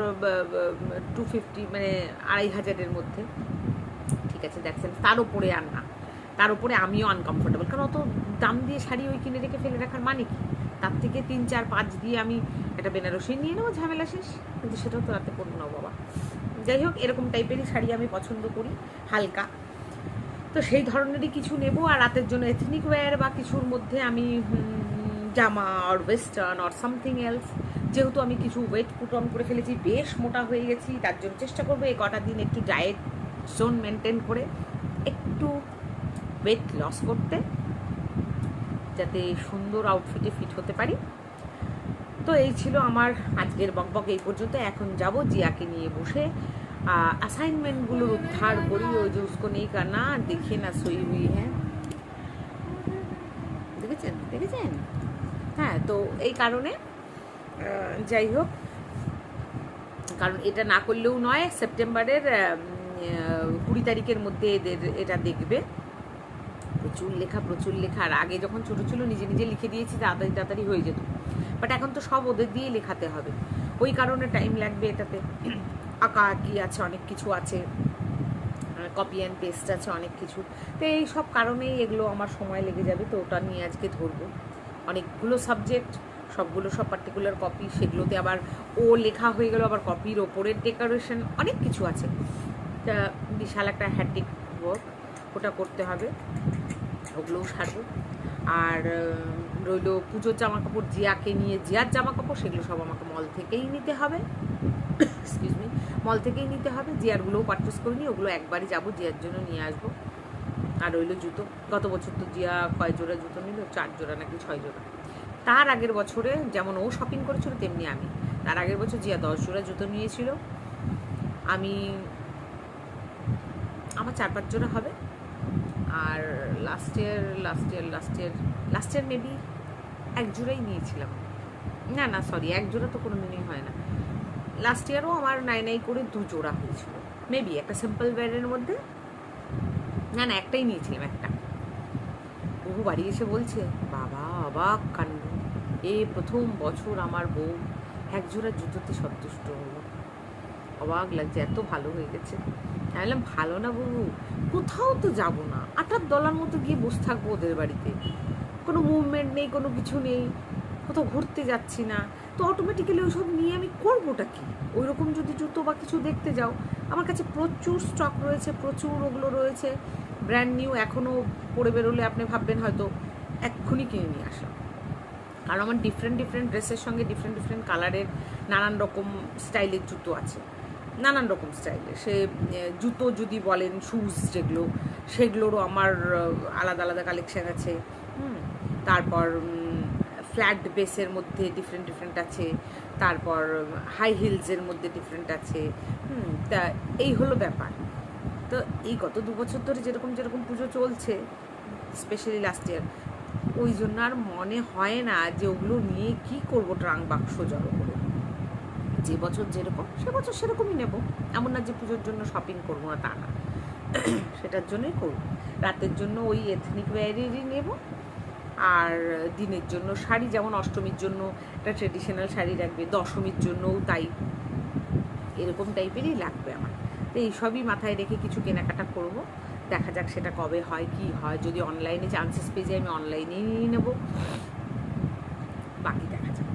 [SPEAKER 1] 250, মানে 2500-এর মধ্যে, ঠিক আছে দেখছেন। তার উপরে আর না, তার উপরে আমিও আনকমফোর্টেবল, কারণ অত দাম দিয়ে শাড়ি ওই কিনে রেখে ফেলে রাখার মানে কি, তার থেকে 3, 4, 5 দিয়ে আমি একটা বেনারসি নিয়ে নেবো, ঝামেলা শেষ। কিন্তু সেটাও তো রাতে পরবো না বাবা। যাই হোক, এরকম টাইপেরই শাড়ি আমি পছন্দ করি, হালকা। তো সেই ধরনেরই কিছু নেব। আর রাতের জন্য এথনিক ওয়্যার বা কিছুর মধ্যে আমি জামা আর ওয়েস্টার্ন আর সামথিং এলস, যেহেতু আমি কিছু ওয়েট পুট অন করে ফেলেছি, বেশ মোটা হয়ে গেছি, তার জন্য চেষ্টা করবো এই কটা দিন একটু ডায়েট জোন মেনটেন করে একটু ওয়েট লস করতে, যাতে সুন্দর আউটফিটে ফিট হতে পারি। তো এই ছিল আমার আজকের বকবক, এই পর্যন্ত। এখন যাব জিয়াকে নিয়ে বসে অ্যাসাইনমেন্টগুলোর উদ্ধার করি। ওই যে উসকো নেই কানা দেখে না সই হুই হ্যাঁ, দেখেছেন? হ্যাঁ, তো এই কারণে যাই হোক, কারণ এটা না করলেও নয়। সেপ্টেম্বরের 20 তারিখের মধ্যে এদের এটা দেখবে। প্রচুর লেখা। আর আগে যখন ছোটো ছিল নিজে নিজে লিখে দিয়েছি, তাড়াতাড়ি হয়ে যেত। বাট এখন তো সব ওদের দিয়েই লেখাতে হবে, ওই কারণে টাইম লাগবে এটাতে। আঁকা আঁকি আছে, অনেক কিছু আছে, কপি অ্যান্ড পেস্ট আছে, অনেক কিছু। তো এই সব কারণেই এগুলো আমার সময় লেগে যাবে। তো ওটা নিয়ে আজকে ধরবো। অনেকগুলো সাবজেক্ট, সব পার্টিকুলার কপি, সেগুলোতে আবার ও লেখা হয়ে গেল, আবার কপির ওপরের ডেকোরেশন, অনেক কিছু আছে। তা বিশাল একটা হ্যাট্রিক ওয়ার্ক, ওটা করতে হবে, ওগুলোও সারবো। আর রইল পুজোর জামাকাপড়, জিয়াকে নিয়ে জিয়ার জামাকাপড়, সেগুলো সব আমাকে মল থেকেই নিতে হবে, মল থেকেই নিতে হবে। জিয়ারগুলোও পারচেস করিনি, ওগুলো একবারই যাবো জিয়ার জন্য নিয়ে আসবো। আর রইল জুতো, গত বছর তো জিয়া কয় জোড়া জুতো নিল, 4 জোড়া নাকি 6 জোড়া। তার আগের বছরে যেমন ও শপিং করেছিল, তেমনি আমি। তার আগের বছর জিয়া 10 জোড়া জুতো নিয়েছিল, আমার 4-5 জোড়া হবে। আর লাস্ট ইয়ার মেবি 1 জোড়াই নিয়েছিলাম। না সরি, 1 জোড়া তো কোনো দিনই হয় না। লাস্ট ইয়ারও আমার নাই করে 2 জোড়া হয়েছিল মেবি, একটা সিম্পল ওয়্যারের মধ্যে। না একটাই নিয়েছিলাম, একটা। বহু বাড়ি এসে বলছে, বাবা অবাক কাণ্ড, এই প্রথম বছর আমার বউ 1 জোড়া জুতোতে সন্তুষ্ট হলো। অবাক লাগছে, এত ভালো হয়ে গেছে। আমি বললাম, ভালো না বাবু, কোথাও তো যাবো না, 8 দলার মতো গিয়ে বসে থাকবো ওদের বাড়িতে, কোনো মুভমেন্ট নেই, কোনো কিছু নেই, কোথাও ঘুরতে যাচ্ছি না, তো অটোমেটিক্যালি ওইসব নিয়ে আমি করবোটা কি? ওই রকম যদি জুতো বা কিছু দেখতে যাও, আমার কাছে প্রচুর স্টক রয়েছে, প্রচুর ওগুলো রয়েছে, ব্র্যান্ড নিউ, এখনও পরে বেরোলে আপনি ভাববেন হয়তো এক্ষুনি কিনে নিয়ে আসলাম। কারণ আমার ডিফারেন্ট ড্রেসের সঙ্গে ডিফারেন্ট কালারের নানান রকম স্টাইলের জুতো আছে, নানান রকম স্টাইলের। সে জুতো যদি বলেন, শুজ যেগুলো, সেগুলোরও আমার আলাদা কালেকশান আছে। তারপর ফ্ল্যাট বেসের মধ্যে ডিফারেন্ট আছে, তারপর হাই হিলসের মধ্যে ডিফারেন্ট আছে। তা এই হলো ব্যাপার। তো এই গত 2 বছর ধরে যেরকম পুজো চলছে, স্পেশালি লাস্ট ইয়ার, ওই জন্য আর মনে হয় না যে ওগুলো নিয়ে কি করবো ট্রাঙ্ক বাক্স জড়ো করে। যে বছর যেরকম, সে বছর সেরকমই নেব। এমন না যে পুজোর জন্য শপিং করবো না, তা না, সেটার জন্যই করব। রাতের জন্য ওই এথনিক ওয়্যারেরই নেব। আর দিনের জন্য শাড়ি, যেমন অষ্টমীর জন্য একটা ট্রেডিশনাল শাড়ি রাখবে, দশমীর জন্যও তাই, এরকম টাইপেরই লাগবে আমার। তো এইসবই মাথায় রেখে কিছু কেনাকাটা করব। দেখা যাক সেটা কবে হয়, কি হয়। যদি অনলাইনে চান্সেস পেয়ে যাই, আমি অনলাইনেই নিয়ে নেব, বাকি দেখা যাক।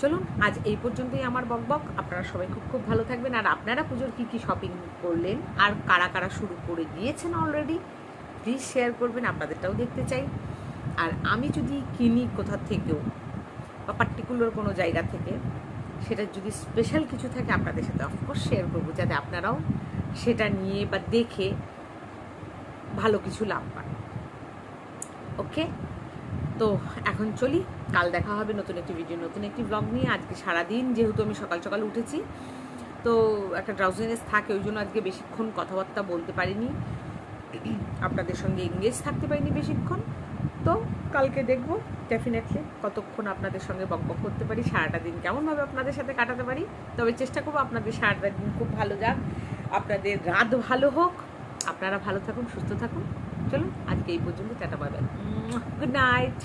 [SPEAKER 1] চলুন, আজ এই পর্যন্তই আমার বকবক। আপনারা সবাই খুব ভালো থাকবেন। আর আপনারা পুজোর কী শপিং করলেন, আর কারা শুরু করে দিয়েছেন অলরেডি, প্লিজ শেয়ার করবেন, আপনাদেরটাও দেখতে চাই। আর আমি যদি কিনি কোথা থেকেও বা পার্টিকুলার কোনো জায়গা থেকে, সেটা যদি স্পেশাল কিছু থাকে আপনাদের সাথে অফকোর্স শেয়ার করবো, যাতে আপনারাও সেটা নিয়ে বা দেখে ভালো কিছু লাভ পান। ওকে, তো এখন চলি, কাল দেখা হবে নতুন একটি ভিডিও, নতুন একটি ব্লগ নিয়ে। আজকে সারাদিন যেহেতু আমি সকাল উঠেছি, তো একটা ড্রাউজিনেস থাকে, ওই জন্য আজকে বেশিক্ষণ কথাবার্তা বলতে পারিনি, আপনাদের সঙ্গে এঙ্গেজ থাকতে পারিনি বেশিক্ষণ। তো কালকে দেখব ডেফিনেটলি কতক্ষণ আপনাদের সঙ্গে বকবক করতে পারি, সারাটা দিন কেমনভাবে আপনাদের সাথে কাটাতে পারি। তবে চেষ্টা করবো আপনাদের সারাটা দিন খুব ভালো যাক, আপনাদের রাত ভালো হোক, আপনারা ভালো থাকুন, সুস্থ থাকুন। চলুন, আজকে এই পর্যন্ত, tata, bye bye, good night.